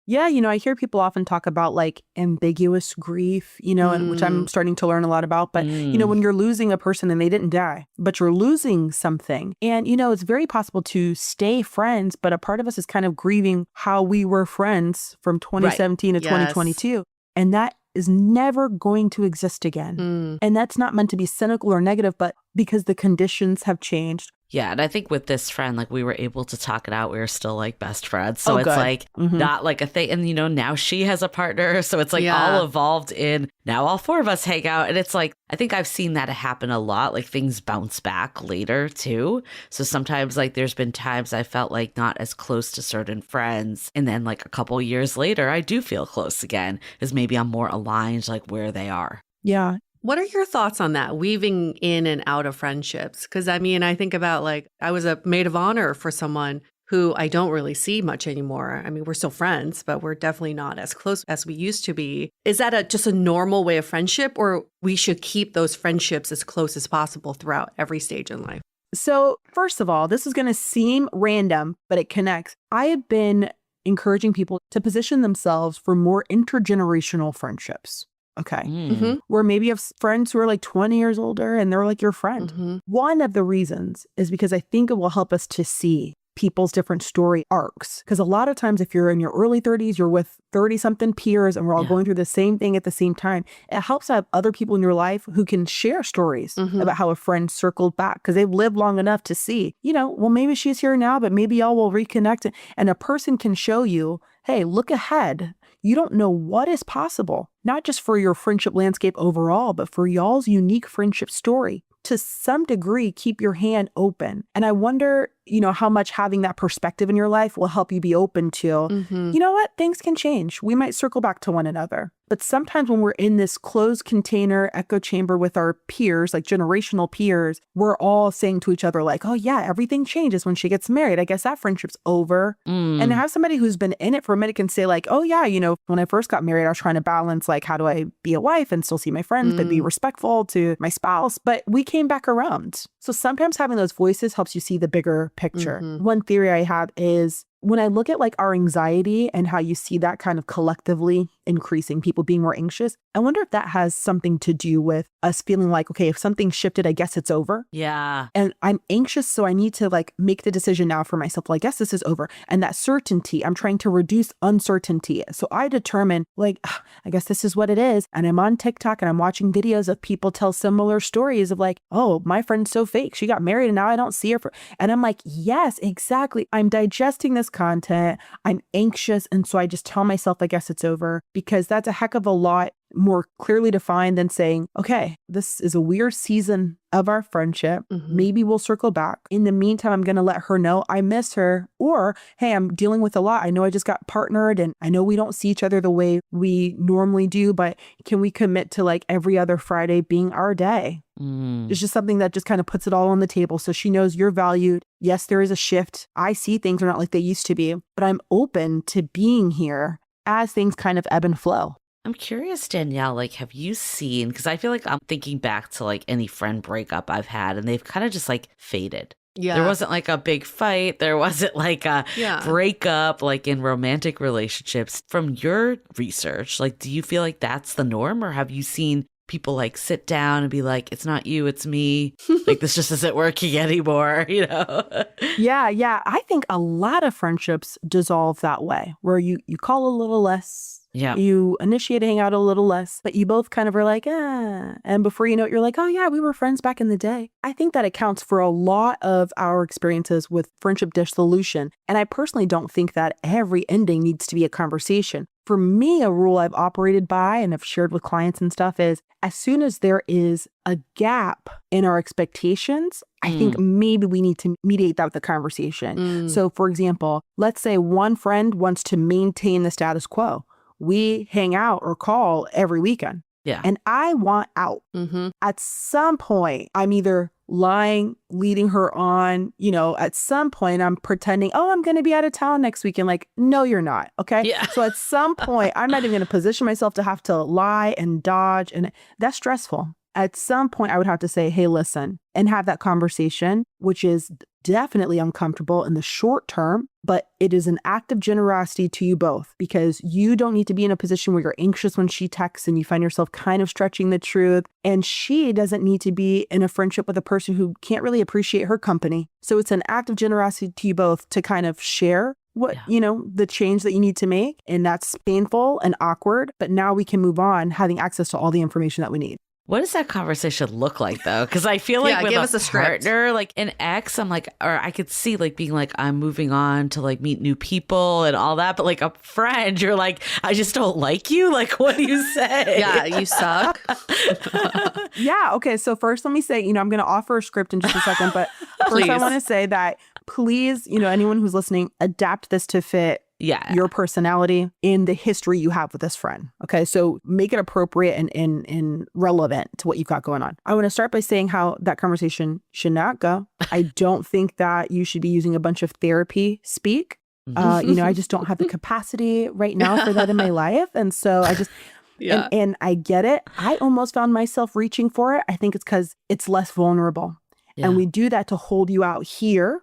Yeah, I hear people often talk about like ambiguous grief, and which I'm starting to learn a lot about. But, when you're losing a person and they didn't die, but you're losing something. And, it's very possible to stay friends, but a part of us is kind of grieving how we were friends from 2017 to 2022. And that is never going to exist again. And that's not meant to be cynical or negative, but because the conditions have changed. Yeah. And I think with this friend, like we were able to talk it out. We were still like best friends. So it's like not like a thing. And, now she has a partner. So it's like all evolved in now all four of us hang out. And it's like, I think I've seen that happen a lot. Like things bounce back later too. So sometimes like there's been times I felt like not as close to certain friends. And then like a couple years later, I do feel close again because maybe I'm more aligned like where they are. Yeah. What are your thoughts on that, weaving in and out of friendships? Because I mean, I think about like I was a maid of honor for someone who I don't really see much anymore. I mean, we're still friends, but we're definitely not as close as we used to be. Is that just a normal way of friendship, or we should keep those friendships as close as possible throughout every stage in life? So first of all, this is going to seem random, but it connects. I have been encouraging people to position themselves for more intergenerational friendships. Okay. Mm-hmm. Where maybe you have friends who are like 20 years older and they're like your friend. Mm-hmm. One of the reasons is because I think it will help us to see people's different story arcs. Because a lot of times if you're in your early 30s, you're with 30-something peers and we're all going through the same thing at the same time. It helps have other people in your life who can share stories about how a friend circled back because they've lived long enough to see, well, maybe she's here now, but maybe y'all will reconnect. And a person can show you, hey, look ahead. You don't know what is possible, not just for your friendship landscape overall, but for y'all's unique friendship story. To some degree, keep your hand open. And I wonder, how much having that perspective in your life will help you be open to, you know what, things can change. We might circle back to one another. But sometimes when we're in this closed container echo chamber with our peers, like generational peers, we're all saying to each other like, oh yeah, everything changes when she gets married. I guess that friendship's over. And to have somebody who's been in it for a minute can say like, oh yeah, when I first got married, I was trying to balance like, how do I be a wife and still see my friends, but be respectful to my spouse. But we came back around. So sometimes having those voices helps you see the bigger picture. One theory I have is when I look at like our anxiety and how you see that kind of collectively increasing, people being more anxious, I wonder if that has something to do with us feeling like, okay, if something shifted, I guess it's over. Yeah. And I'm anxious, so I need to like make the decision now for myself. Well, I guess this is over. And that certainty, I'm trying to reduce uncertainty. So I determine like, I guess this is what it is. And I'm on TikTok and I'm watching videos of people tell similar stories of like, oh, my friend's so fake. She got married and now I don't see her and I'm like, yes, exactly. I'm digesting this content. I'm anxious. And so I just tell myself, I guess it's over, because that's a heck of a lot more clearly defined than saying, okay, this is a weird season of our friendship. Maybe we'll circle back. In the meantime, I'm going to let her know I miss her. Or, hey, I'm dealing with a lot. I know I just got partnered and I know we don't see each other the way we normally do, but can we commit to like every other Friday being our day? It's just something that just kind of puts it all on the table. So she knows you're valued. Yes, there is a shift. I see things are not like they used to be, but I'm open to being here as things kind of ebb and flow. I'm curious, Danielle, like, have you seen, because I feel like I'm thinking back to like any friend breakup I've had and they've kind of just like faded. Yeah. There wasn't like a big fight. There wasn't like a breakup like in romantic relationships. From your research, like, do you feel like that's the norm, or have you seen people like sit down and be like, it's not you, it's me. Like, this just isn't working anymore, Yeah. I think a lot of friendships dissolve that way, where you call a little less. Yeah. You initiate hang out a little less, but you both kind of are like, ah. And before you know it, you're like, oh yeah, we were friends back in the day. I think that accounts for a lot of our experiences with friendship dissolution. And I personally don't think that every ending needs to be a conversation. For me, a rule I've operated by and have shared with clients and stuff is as soon as there is a gap in our expectations, I think maybe we need to mediate that with the conversation. So for example, let's say one friend wants to maintain the status quo. We hang out or call every weekend. Yeah. And I want out. At some point, I'm either lying, leading her on, at some point I'm pretending, oh, I'm going to be out of town next weekend. Like, no, you're not. Okay. Yeah. So at some point, I'm not even going to position myself to have to lie and dodge. And that's stressful. At some point, I would have to say, hey, listen, and have that conversation, which is definitely uncomfortable in the short term, but it is an act of generosity to you both, because you don't need to be in a position where you're anxious when she texts and you find yourself kind of stretching the truth. And she doesn't need to be in a friendship with a person who can't really appreciate her company. So it's an act of generosity to you both to kind of share what, the change that you need to make. And that's painful and awkward, but now we can move on having access to all the information that we need. What does that conversation look like, though? Because I feel like with a partner, like an ex, I'm like, or I could see like being like, I'm moving on to like meet new people and all that. But like a friend, you're like, I just don't like you. Like, what do you say? Yeah, you suck. Yeah. Okay. So first, let me say, I'm going to offer a script in just a second. But first, I want to say that please, anyone who's listening, adapt this to fit your personality in the history you have with this friend. Okay. So make it appropriate and relevant to what you've got going on. I want to start by saying how that conversation should not go. I don't think that you should be using a bunch of therapy speak. I just don't have the capacity right now for that in my life. And so I just, and I get it. I almost found myself reaching for it. I think it's because it's less vulnerable. Yeah. And we do that to hold you out here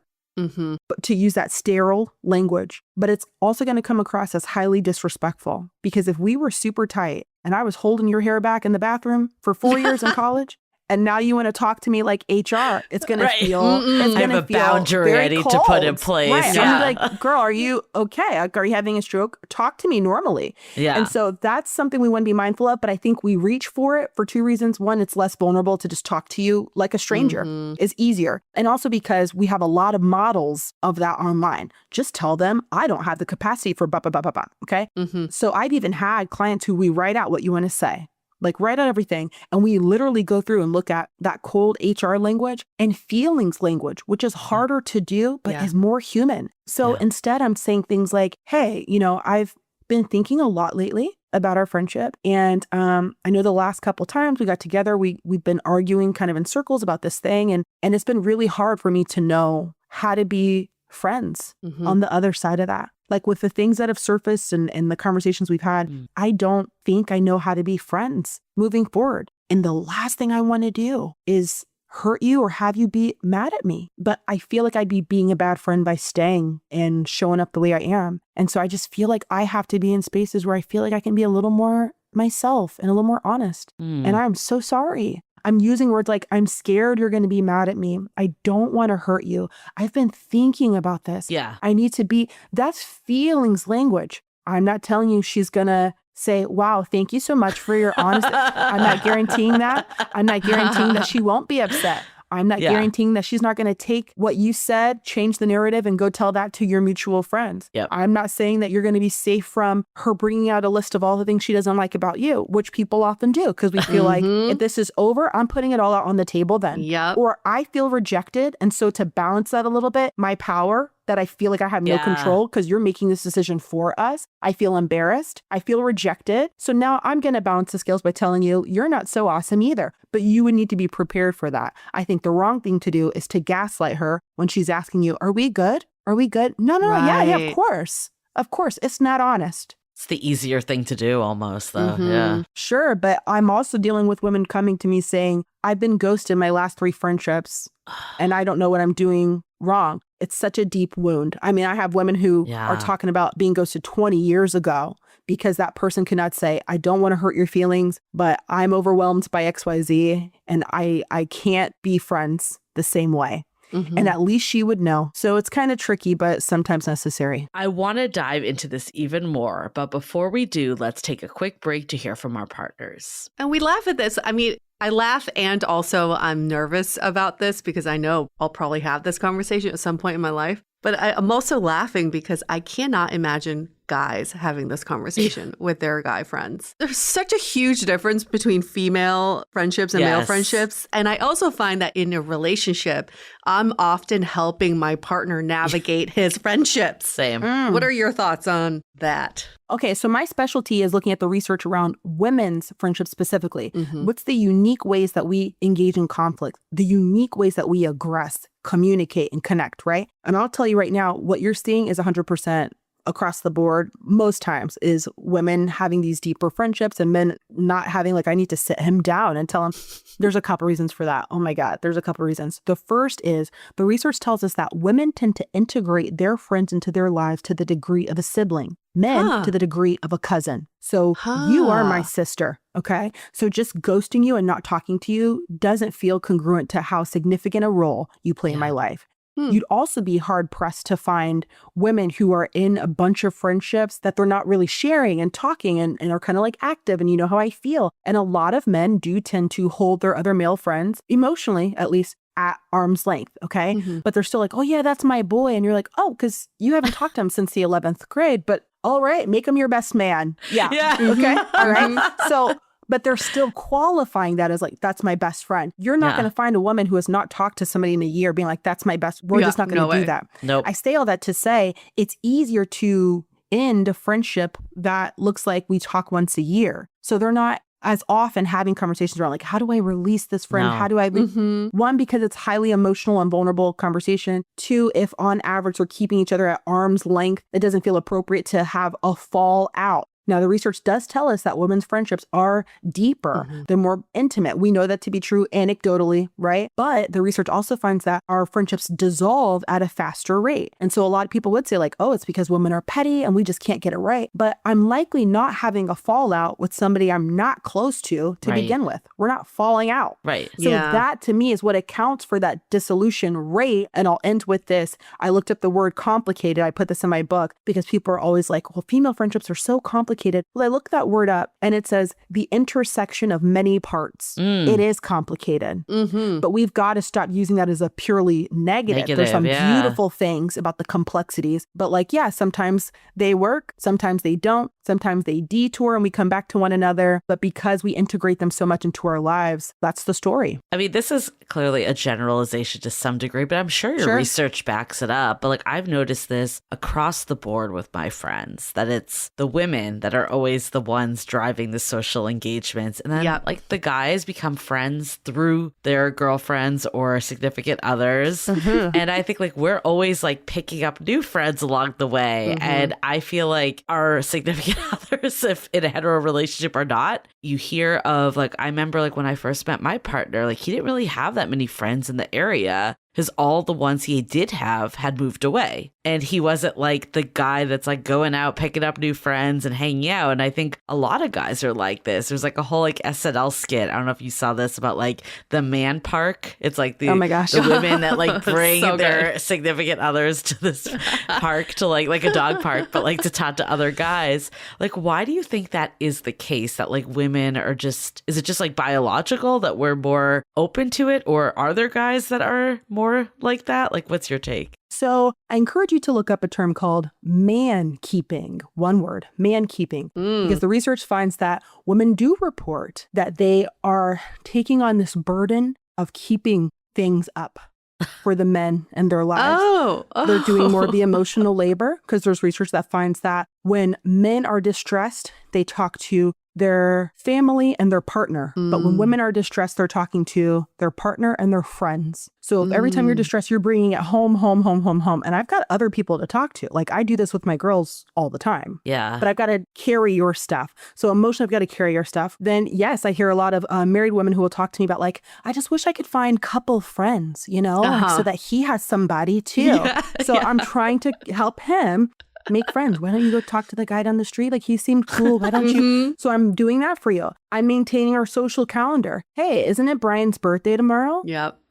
but to use that sterile language. But it's also going to come across as highly disrespectful, because if we were super tight and I was holding your hair back in the bathroom for 4 years in college, and now you want to talk to me like HR, it's going to feel, it's I going have to a feel boundary very I need cold. to put in place. Right. Yeah. I'm like, girl, are you okay? Like, are you having a stroke? Talk to me normally. Yeah. And so that's something we want to be mindful of. But I think we reach for it for two reasons. One, it's less vulnerable to just talk to you like a stranger. It's easier. And also because we have a lot of models of that online. Just tell them, I don't have the capacity for blah, blah, blah, blah, blah. Okay. So I've even had clients who we write out what you want to say. Like write out everything. And we literally go through and look at that cold HR language and feelings language, which is harder to do, but is more human. So instead I'm saying things like, hey, I've been thinking a lot lately about our friendship. And I know the last couple times we got together, we've been arguing kind of in circles about this thing. And it's been really hard for me to know how to be friends on the other side of that. Like with the things that have surfaced and the conversations we've had, I don't think I know how to be friends moving forward. And the last thing I want to do is hurt you or have you be mad at me. But I feel like I'd be being a bad friend by staying and showing up the way I am. And so I just feel like I have to be in spaces where I feel like I can be a little more myself and a little more honest. And I'm so sorry. I'm using words like, I'm scared you're going to be mad at me. I don't want to hurt you. I've been thinking about this. Yeah. I need to be, that's feelings language. I'm not telling you she's going to say, wow, thank you so much for your honesty. I'm not guaranteeing that. I'm not guaranteeing that she won't be upset. I'm not guaranteeing that she's not going to take what you said, change the narrative, and go tell that to your mutual friends. I'm not saying that you're going to be safe from her bringing out a list of all the things she doesn't like about you, which people often do, because we feel like if this is over, I'm putting it all out on the table then. Or I feel rejected. And so to balance that a little bit, my power that I feel like I have no control because you're making this decision for us. I feel embarrassed. I feel rejected. So now I'm going to balance the scales by telling you, you're not so awesome either. But you would need to be prepared for that. I think the wrong thing to do is to gaslight her when she's asking you, are we good? Are we good? No, yeah, of course. Of course. It's not honest. It's the easier thing to do almost, though. Yeah. Sure. But I'm also dealing with women coming to me saying, I've been ghosted my last 3 friendships and I don't know what I'm doing wrong. It's such a deep wound. I mean, I have women who are talking about being ghosted 20 years ago because that person could not say, I don't want to hurt your feelings, but I'm overwhelmed by XYZ and I can't be friends the same way. And at least she would know. So it's kind of tricky, but sometimes necessary. I want to dive into this even more, but before we do, let's take a quick break to hear from our partners. And we laugh at this. I mean, I laugh and also I'm nervous about this because I know I'll probably have this conversation at some point in my life. But I'm also laughing because I cannot imagine guys having this conversation with their guy friends. There's such a huge difference between female friendships and male friendships. And I also find that in a relationship, I'm often helping my partner navigate his friendships. Same. What are your thoughts on that? Okay, so my specialty is looking at the research around women's friendships specifically. What's the unique ways that we engage in conflict, the unique ways that we aggress, communicate, and connect, right? And I'll tell you right now, what you're seeing is 100% across the board most times is women having these deeper friendships and men not having, like, I need to sit him down and tell him. There's a couple reasons for that. Oh my God, there's a couple reasons. The first is the research tells us that women tend to integrate their friends into their lives to the degree of a sibling, men to the degree of a cousin. So you are my sister, okay? So just ghosting you and not talking to you doesn't feel congruent to how significant a role you play in my life. You'd also be hard pressed to find women who are in a bunch of friendships that they're not really sharing and talking and are kind of like active and you know how I feel. And a lot of men do tend to hold their other male friends, emotionally at least, at arm's length, okay? But they're still like, oh yeah, that's my boy. And you're like, oh, because you haven't talked to him since the 11th grade, but all right, make him your best man. Yeah. Okay. All right. So, but they're still qualifying that as like, that's my best friend. You're not going to find a woman who has not talked to somebody in a year being like, that's my best. We're just not going to do that. Nope. I say all that to say it's easier to end a friendship that looks like we talk once a year. So they're not as often having conversations around like, how do I release this friend? No. How do I, one, because it's highly emotional and vulnerable conversation. 2, if on average we're keeping each other at arm's length, it doesn't feel appropriate to have a fallout. Now, the research does tell us that women's friendships are deeper. They're more intimate. We know that to be true anecdotally, right? But the research also finds that our friendships dissolve at a faster rate. And so a lot of people would say like, oh, it's because women are petty and we just can't get it right. But I'm likely not having a fallout with somebody I'm not close to begin with. We're not falling out. Right. So that to me is what accounts for that dissolution rate. And I'll end with this. I looked up the word complicated. I put this in my book because people are always like, well, female friendships are so complicated. Well, I looked that word up and it says the intersection of many parts. It is complicated. But we've got to stop using that as a purely negative. There's some beautiful things about the complexities. But like, sometimes they work, sometimes they don't, sometimes they detour and we come back to one another. But because we integrate them so much into our lives, that's the story. I mean, this is clearly a generalization to some degree, but I'm sure your research backs it up. But like, I've noticed this across the board with my friends, that it's the women that are always the ones driving the social engagements. And then like the guys become friends through their girlfriends or significant others. And I think like we're always like picking up new friends along the way. And I feel like our significant others, if in a hetero relationship or not, you hear of like, I remember like when I first met my partner, like he didn't really have that many friends in the area because all the ones he did have had moved away. And he wasn't like the guy that's like going out, picking up new friends and hanging out. And I think a lot of guys are like this. There's like a whole like SNL skit. I don't know if you saw this about like the man park. It's like the, oh my gosh, the women that like bring so their significant others to this park to like a dog park, but like to talk to other guys. Like, why do you think that is the case, that like women are just, is it just like biological that we're more open to it? Or are there guys that are more like that? Like, what's your take? So I encourage you to look up a term called man keeping. One word, man keeping, because the research finds that women do report that they are taking on this burden of keeping things up for the men in their lives. They're doing more of the emotional labor because there's research that finds that when men are distressed, they talk to their family and their partner. But when women are distressed, they're talking to their partner and their friends. So if every time you're distressed, you're bringing it home. And I've got other people to talk to. Like I do this with my girls all the time. Yeah. But I've got to carry your stuff. So emotionally, I've got to carry your stuff. Then yes, I hear a lot of married women who will talk to me about like, I just wish I could find couple friends, you know, so that he has somebody too. I'm trying to help him make friends. Why don't you go talk to the guy down the street? Like he seemed cool. Why don't you? So I'm doing that for you. I'm maintaining our social calendar. Hey, isn't it Brian's birthday tomorrow?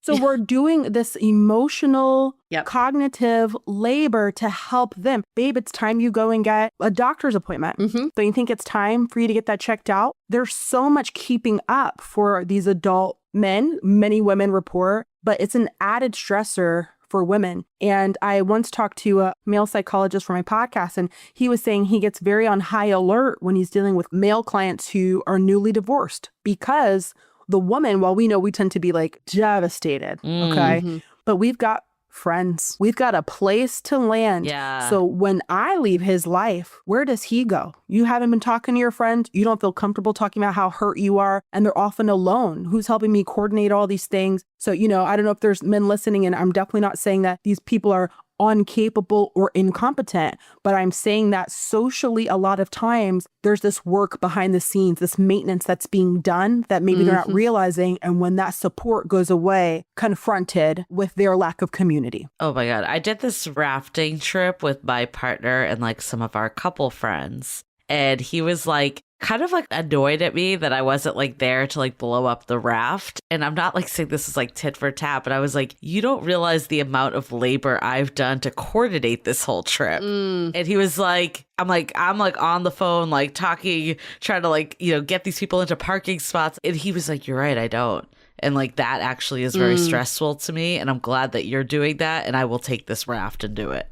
So we're doing this emotional, cognitive labor to help them. Babe, it's time you go and get a doctor's appointment. Don't you think it's time for you to get that checked out? There's so much keeping up for these adult men. Many women report, but it's an added stressor for women. And I once talked to a male psychologist for my podcast, and he was saying he gets very on high alert when he's dealing with male clients who are newly divorced, because the woman, while we know we tend to be like devastated, okay, but we've got friends. We've got a place to land. So when I leave his life, where does he go? You haven't been talking to your friends. You don't feel comfortable talking about how hurt you are. And they're often alone. Who's helping me coordinate all these things? So, you know, I don't know if there's men listening, and I'm definitely not saying that these people are incapable or incompetent, but I'm saying that socially, a lot of times there's this work behind the scenes, this maintenance that's being done that maybe they're not realizing. And when that support goes away, confronted with their lack of community. Oh my God. I did this rafting trip with my partner and like some of our couple friends. And he was like, kind of like annoyed at me that I wasn't like there to like blow up the raft. And I'm not like saying this is like tit for tat, but I was like, you don't realize the amount of labor I've done to coordinate this whole trip. And he was like, I'm like on the phone, like talking, trying to like, you know, get these people into parking spots. And he was like, you're right, I don't. And like that actually is very stressful to me. And I'm glad that you're doing that. And I will take this raft and do it.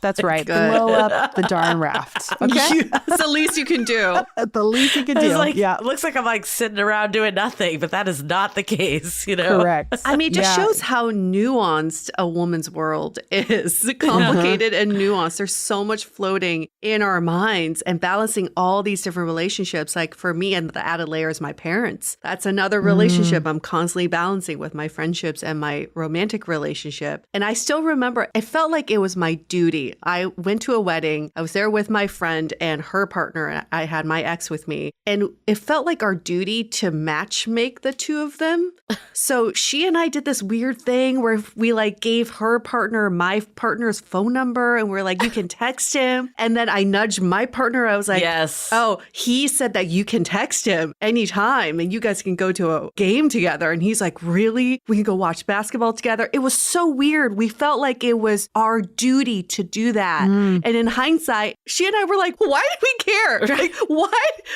That's right. Blow up the darn raft. Okay. It's the least you can do. The least you can do. Like, it looks like I'm like sitting around doing nothing, but that is not the case, you know? Correct. I mean, it just shows how nuanced a woman's world is. Complicated and nuanced. There's so much floating in our minds and balancing all these different relationships. Like for me, and the added layer is my parents. That's another relationship I'm constantly balancing with my friendships and my romantic relationship. And I still remember, it felt like it was my duty. story. I went to a wedding. I was there with my friend and her partner. I had my ex with me. And it felt like our duty to match make the two of them. So she and I did this weird thing where we like gave her partner my partner's phone number and we're like, you can text him. And then I nudged my partner. I was like, yes. Oh, he said that you can text him anytime and you guys can go to a game together. And he's like, really? We can go watch basketball together. It was so weird. We felt like it was our duty to do that. And in hindsight, she and I were like, why did we care? Like,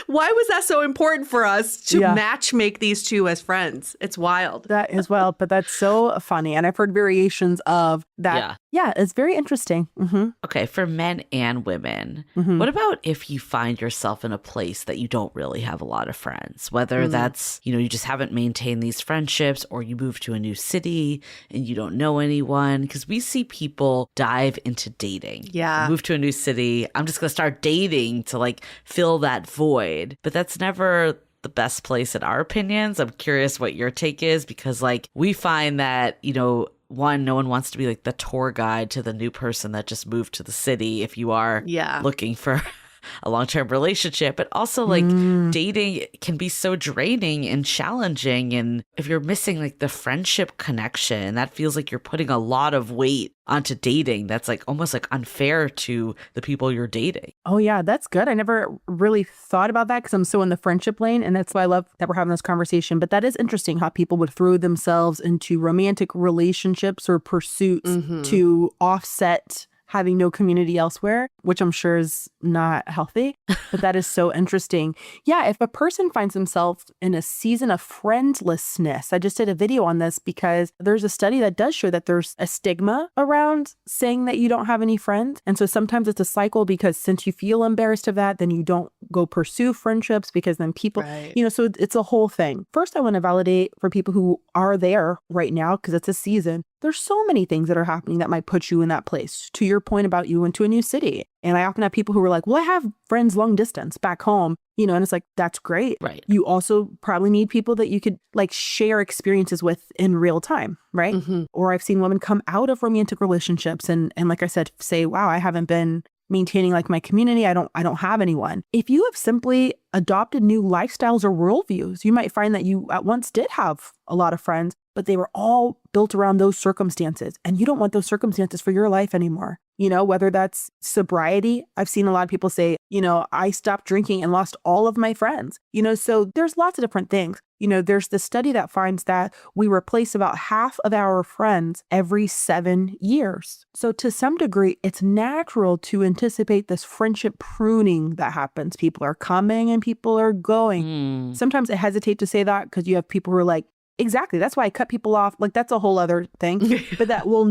why was that so important for us to match make these two as friends? It's wild. That is wild, but that's so funny. And I've heard variations of that. Yeah, it's very interesting. Okay, for men and women, what about if you find yourself in a place that you don't really have a lot of friends? Whether that's, you just haven't maintained these friendships or you move to a new city and you don't know anyone. Because we see people dive into dating. Yeah. Move to a new city. I'm just going to start dating to like fill that void. But that's never the best place in our opinions. I'm curious what your take is because like we find that, one, no one wants to be like the tour guide to the new person that just moved to the city if you are looking for a long-term relationship, but also like dating can be so draining and challenging. And if you're missing like the friendship connection, that feels like you're putting a lot of weight onto dating. That's like almost like unfair to the people you're dating. Oh yeah, that's good. I never really thought about that because I'm so in the friendship lane. And that's why I love that we're having this conversation. But that is interesting how people would throw themselves into romantic relationships or pursuits to offset having no community elsewhere, which I'm sure is not healthy, but that is so interesting. Yeah, if a person finds themselves in a season of friendlessness, I just did a video on this because there's a study that does show that there's a stigma around saying that you don't have any friends. And so sometimes it's a cycle because since you feel embarrassed of that, then you don't go pursue friendships because then people, so it's a whole thing. First, I want to validate for people who are there right now because it's a season. There's so many things that are happening that might put you in that place. To your point about you went to a new city. And I often have people who are like, well, I have friends long distance back home, and it's like, that's great. Right. You also probably need people that you could like share experiences with in real time. Right. Or I've seen women come out of romantic relationships and like I said, say, wow, I haven't been maintaining like my community. I don't have anyone. If you have simply adopted new lifestyles or worldviews, you might find that you at once did have a lot of friends, but they were all built around those circumstances. And you don't want those circumstances for your life anymore. Whether that's sobriety. I've seen a lot of people say, I stopped drinking and lost all of my friends. So there's lots of different things. There's the study that finds that we replace about half of our friends every 7 years. So to some degree, it's natural to anticipate this friendship pruning that happens. People are coming and people are going. Sometimes I hesitate to say that because you have people who are like, exactly. That's why I cut people off. Like, that's a whole other thing. But that will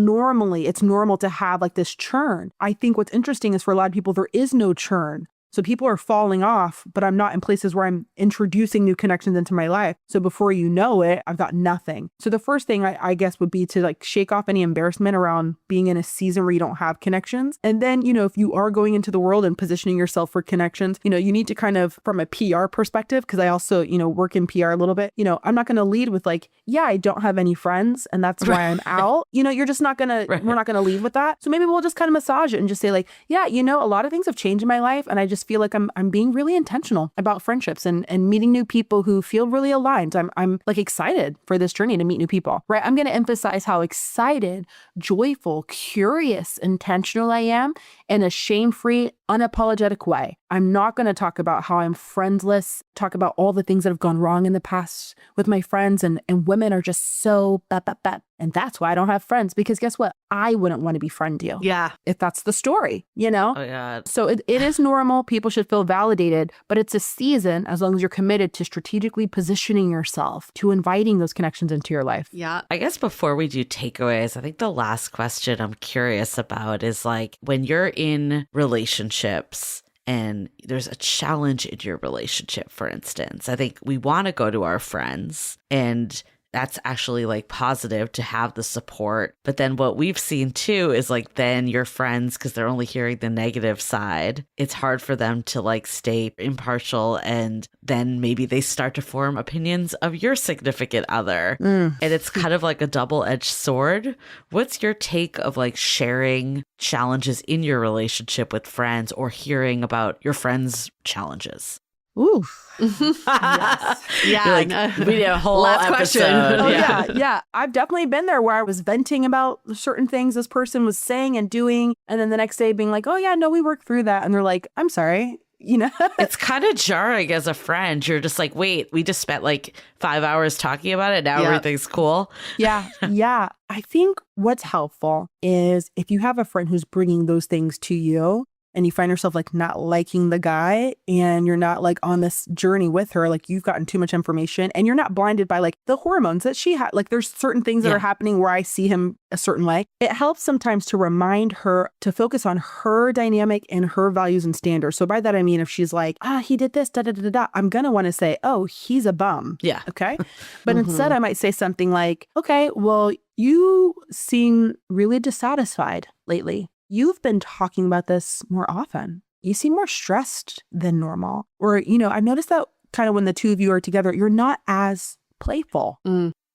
it's normal to have like this churn. I think what's interesting is for a lot of people, there is no churn. So people are falling off, but I'm not in places where I'm introducing new connections into my life. So before you know it, I've got nothing. So the first thing I guess would be to like shake off any embarrassment around being in a season where you don't have connections. And then, if you are going into the world and positioning yourself for connections, you need to kind of from a PR perspective, because I also, work in PR a little bit, I'm not going to lead with like, yeah, I don't have any friends and that's why I'm out. You're just not going to, we're not going to lead with that. So maybe we'll just kind of massage it and just say like, yeah, a lot of things have changed in my life and I just feel like I'm being really intentional about friendships and meeting new people who feel really aligned. I'm like excited for this journey to meet new people, right? I'm going to emphasize how excited, joyful, curious, intentional I am in a shame-free, unapologetic way. I'm not going to talk about how I'm friendless, talk about all the things that have gone wrong in the past with my friends and women are just so bad. And that's why I don't have friends because guess what? I wouldn't want to befriend you. Yeah. If that's the story, Oh, yeah. So it is normal. People should feel validated, but it's a season as long as you're committed to strategically positioning yourself to inviting those connections into your life. Yeah. I guess before we do takeaways, I think the last question I'm curious about is like when you're in relationships and there's a challenge in your relationship, for instance, I think we want to go to our friends and that's actually like positive to have the support. But then what we've seen too is like then your friends, because they're only hearing the negative side, it's hard for them to like stay impartial, and then maybe they start to form opinions of your significant other. And it's kind of like a double-edged sword. What's your take of like sharing challenges in your relationship with friends or hearing about your friends' challenges? Ooh. Yes. Yeah. Like, we did a whole Last episode. question. Oh, yeah. I've definitely been there where I was venting about certain things this person was saying and doing. And then the next day being like, oh, yeah, no, we worked through that. And they're like, I'm sorry. You know, it's kind of jarring as a friend. You're just like, wait, we just spent like 5 hours talking about it. Now everything's cool. Yeah. I think what's helpful is if you have a friend who's bringing those things to you, and you find yourself like not liking the guy, and you're not like on this journey with her, like you've gotten too much information and you're not blinded by like the hormones that she had. Like there's certain things that are happening where I see him a certain way. It helps sometimes to remind her to focus on her dynamic and her values and standards. So by that, I mean, if she's like, he did this, I'm going to want to say, oh, he's a bum. Yeah. Okay. But instead I might say something like, okay, well, you seem really dissatisfied lately. You've been talking about this more often. You seem more stressed than normal. Or, I've noticed that kind of when the two of you are together, you're not as playful.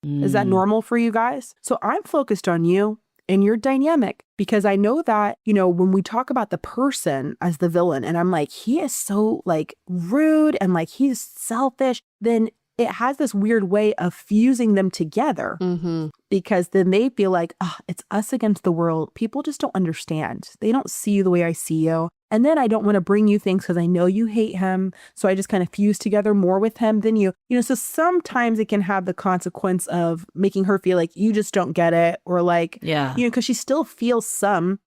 Is that normal for you guys? So I'm focused on you and your dynamic, because I know that, when we talk about the person as the villain and I'm like, he is so like rude and like he's selfish, then it has this weird way of fusing them together, because then they feel like, it's us against the world. People just don't understand. They don't see you the way I see you. And then I don't want to bring you things because I know you hate him. So I just kind of fuse together more with him than you. So sometimes it can have the consequence of making her feel like you just don't get it, or like, because she still feels some,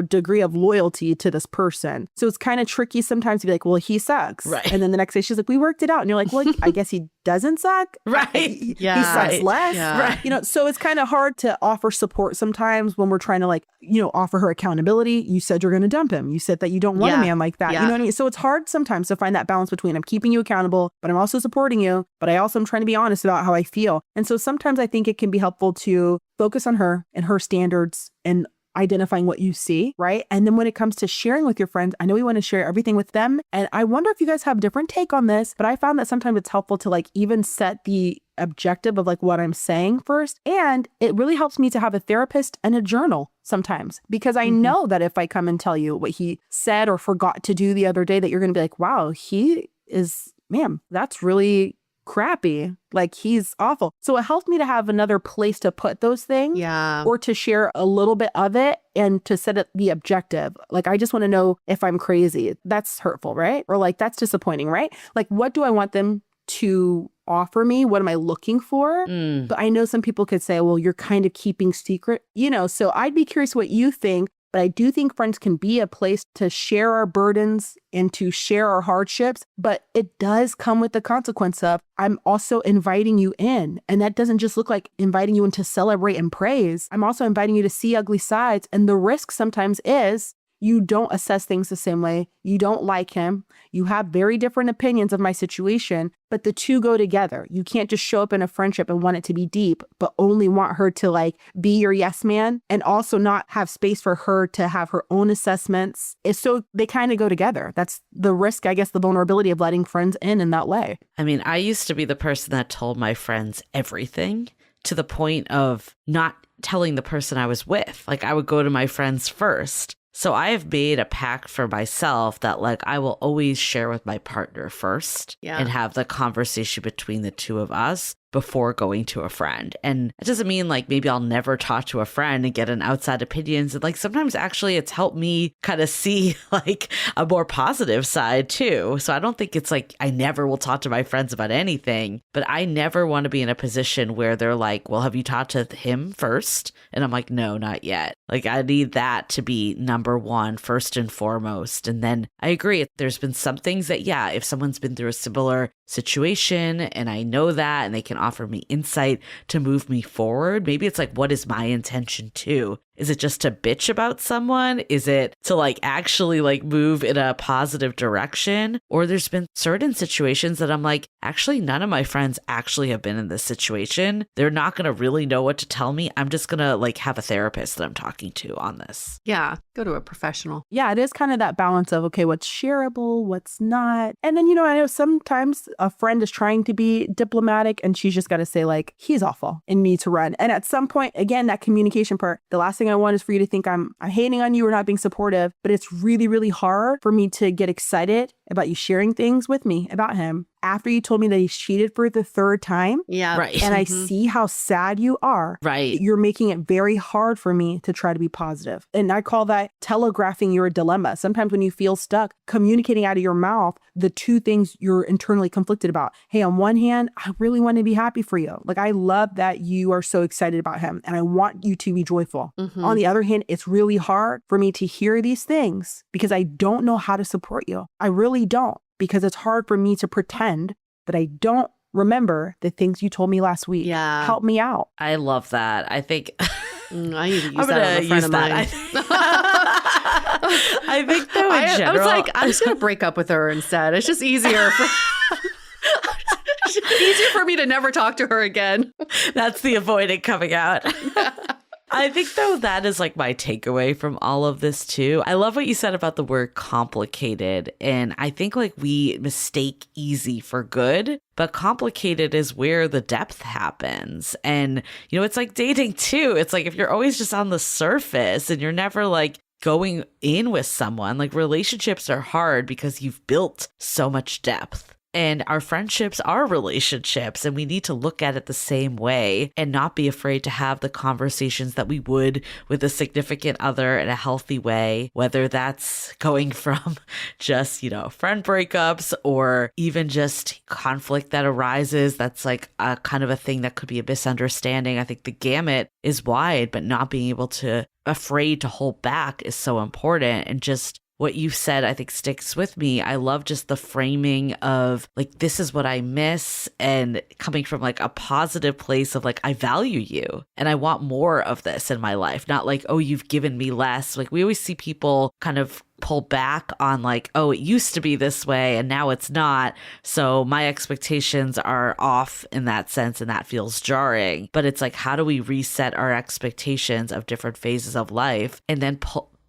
degree of loyalty to this person. So it's kind of tricky sometimes to be like, well, he sucks. Right. And then the next day she's like, we worked it out. And you're like, well, I guess he doesn't suck. Right. He sucks less. Yeah. Right. So it's kind of hard to offer support sometimes when we're trying to like, offer her accountability. You said you're going to dump him. You said that you don't want a man like that. You know what I mean? So it's hard sometimes to find that balance between I'm keeping you accountable, but I'm also supporting you, but I also am trying to be honest about how I feel. And so sometimes I think it can be helpful to focus on her and her standards and identifying what you see, right? And then when it comes to sharing with your friends, I know we want to share everything with them. And I wonder if you guys have a different take on this, but I found that sometimes it's helpful to like even set the objective of like what I'm saying first. And it really helps me to have a therapist and a journal sometimes, because I know that if I come and tell you what he said or forgot to do the other day, that you're going to be like, wow, he is, man, that's really crappy. Like he's awful. So it helped me to have another place to put those things, or to share a little bit of it and to set it the objective. Like, I just want to know if I'm crazy. That's hurtful, right? Or like, that's disappointing, right? Like, what do I want them to offer me? What am I looking for? But I know some people could say, well, you're kind of keeping secret, so I'd be curious what you think. But I do think friends can be a place to share our burdens and to share our hardships. But it does come with the consequence of I'm also inviting you in. And that doesn't just look like inviting you in to celebrate and praise. I'm also inviting you to see ugly sides. And the risk sometimes is you don't assess things the same way. You don't like him. You have very different opinions of my situation, but the two go together. You can't just show up in a friendship and want it to be deep, but only want her to like be your yes man and also not have space for her to have her own assessments. So they kind of go together. That's the risk, I guess, the vulnerability of letting friends in that way. I mean, I used to be the person that told my friends everything, to the point of not telling the person I was with. Like, I would go to my friends first. So I have made a pact for myself that like I will always share with my partner first and have the conversation between the two of us before going to a friend. And it doesn't mean like maybe I'll never talk to a friend and get an outside opinions. And like sometimes actually it's helped me kind of see like a more positive side too. So I don't think it's like I never will talk to my friends about anything, but I never want to be in a position where they're like, well, have you talked to him first? And I'm like, no, not yet. Like I need that to be number one, first and foremost. And then I agree. There's been some things that, if someone's been through a similar situation and I know that and they can offer me insight to move me forward, maybe it's like, what is my intention too? Is it just to bitch about someone? Is it to like actually like move in a positive direction? Or there's been certain situations that I'm like, actually, none of my friends actually have been in this situation. They're not going to really know what to tell me. I'm just going to like have a therapist that I'm talking to on this. Yeah, go to a professional. Yeah, it is kind of that balance of, okay, what's shareable, what's not. And then, I know sometimes a friend is trying to be diplomatic and she's just got to say like, he's awful and need to run. And at some point, again, that communication part, the last thing I want is for you to think I'm hating on you or not being supportive, but it's really, really hard for me to get excited about you sharing things with me about him after you told me that he's cheated for the third time. Yeah. Right. And I see how sad you are. Right. You're making it very hard for me to try to be positive. And I call that telegraphing your dilemma. Sometimes when you feel stuck, communicating out of your mouth the two things you're internally conflicted about. Hey, on one hand, I really want to be happy for you. Like, I love that you are so excited about him and I want you to be joyful. On the other hand, it's really hard for me to hear these things because I don't know how to support you. I really don't, because it's hard for me to pretend that I don't remember the things you told me last week. Yeah. Help me out. I love that. I think I need to use I'm that on a friend of mine. I think though in general, I was like, I'm just going to break up with her instead. It's just easier for me to never talk to her again. that's the avoidant coming out. I think though that is like my takeaway from all of this too. I love what you said about the word complicated. And I think like we mistake easy for good, but complicated is where the depth happens. And, it's like dating too. It's like if you're always just on the surface and you're never like going in with someone, like relationships are hard because you've built so much depth. And our friendships are relationships, and we need to look at it the same way and not be afraid to have the conversations that we would with a significant other in a healthy way, whether that's going from just, friend breakups or even just conflict that arises. That's like a kind of a thing that could be a misunderstanding. I think the gamut is wide, but not being able to afraid to hold back is so important. And just what you said, I think sticks with me. I love just the framing of like, this is what I miss, and coming from like a positive place of like, I value you and I want more of this in my life. Not like, oh, you've given me less. Like we always see people kind of pull back on like, oh, it used to be this way and now it's not. So my expectations are off in that sense, and that feels jarring. But it's like, how do we reset our expectations of different phases of life and then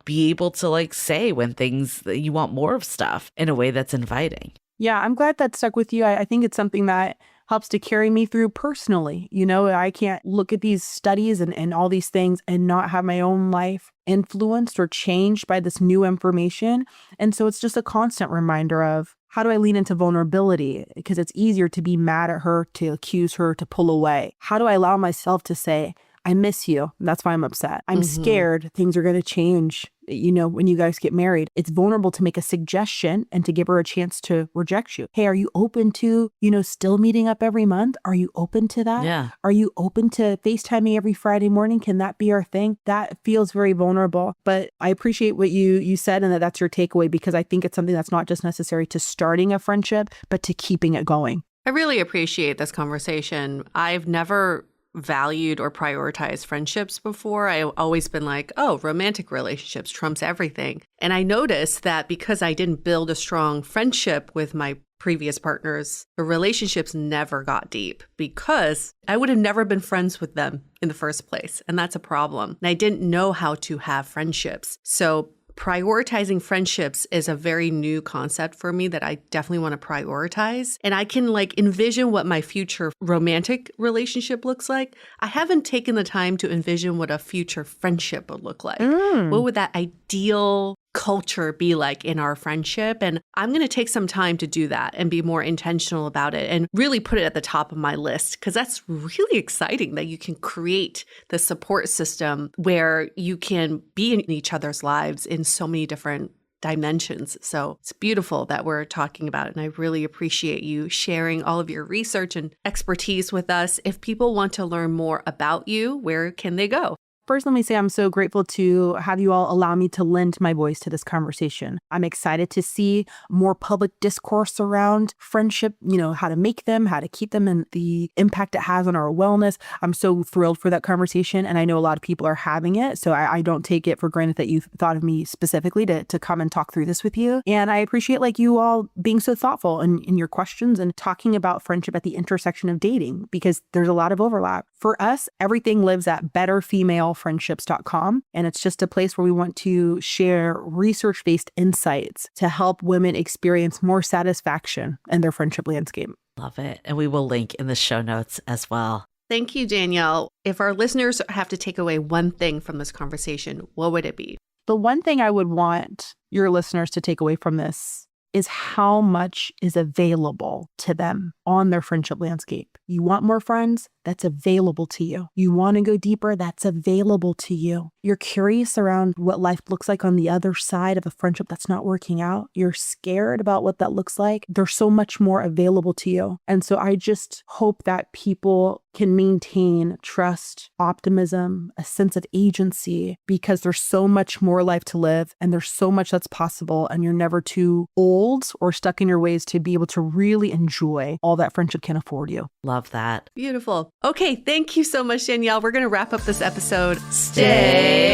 be able to like say when things that you want more of stuff in a way that's inviting. Yeah, I'm glad that stuck with you. I think it's something that helps to carry me through personally. I can't look at these studies and all these things and not have my own life influenced or changed by this new information. And so it's just a constant reminder of, how do I lean into vulnerability? Because it's easier to be mad at her, to accuse her, to pull away. How do I allow myself to say, I miss you. That's why I'm upset. I'm scared things are going to change, when you guys get married. It's vulnerable to make a suggestion and to give her a chance to reject you. Hey, are you open to, still meeting up every month? Are you open to that? Yeah. Are you open to FaceTiming every Friday morning? Can that be our thing? That feels very vulnerable. But I appreciate what you said, and that's your takeaway, because I think it's something that's not just necessary to starting a friendship, but to keeping it going. I really appreciate this conversation. I've never valued or prioritized friendships before. I've always been like, oh, romantic relationships trumps everything. And I noticed that because I didn't build a strong friendship with my previous partners, the relationships never got deep because I would have never been friends with them in the first place. And that's a problem. And I didn't know how to have friendships. So prioritizing friendships is a very new concept for me that I definitely want to prioritize. And I can like envision what my future romantic relationship looks like. I haven't taken the time to envision what a future friendship would look like. What would that ideal culture be like in our friendship? And I'm going to take some time to do that and be more intentional about it and really put it at the top of my list, because that's really exciting that you can create the support system where you can be in each other's lives in so many different dimensions. So it's beautiful that we're talking about it. And I really appreciate you sharing all of your research and expertise with us. If people want to learn more about you, where can they go? First, let me say I'm so grateful to have you all allow me to lend my voice to this conversation. I'm excited to see more public discourse around friendship, how to make them, how to keep them, and the impact it has on our wellness. I'm so thrilled for that conversation, and I know a lot of people are having it, so I don't take it for granted that you thought of me specifically to come and talk through this with you. And I appreciate you all being so thoughtful in your questions and talking about friendship at the intersection of dating, because there's a lot of overlap. For us, everything lives at betterfemalefriendships.com, and it's just a place where we want to share research-based insights to help women experience more satisfaction in their friendship landscape. Love it. And we will link in the show notes as well. Thank you, Danielle. If our listeners have to take away one thing from this conversation, what would it be? The one thing I would want your listeners to take away from this is how much is available to them on their friendship landscape. You want more friends? That's available to you. You want to go deeper? That's available to you. You're curious around what life looks like on the other side of a friendship that's not working out. You're scared about what that looks like. There's so much more available to you. And so I just hope that people can maintain trust, optimism, a sense of agency, because there's so much more life to live and there's so much that's possible, and you're never too old or stuck in your ways to be able to really enjoy all that friendship can afford you. Love that. Beautiful. Okay, thank you so much, Danielle. We're going to wrap up this episode. Stay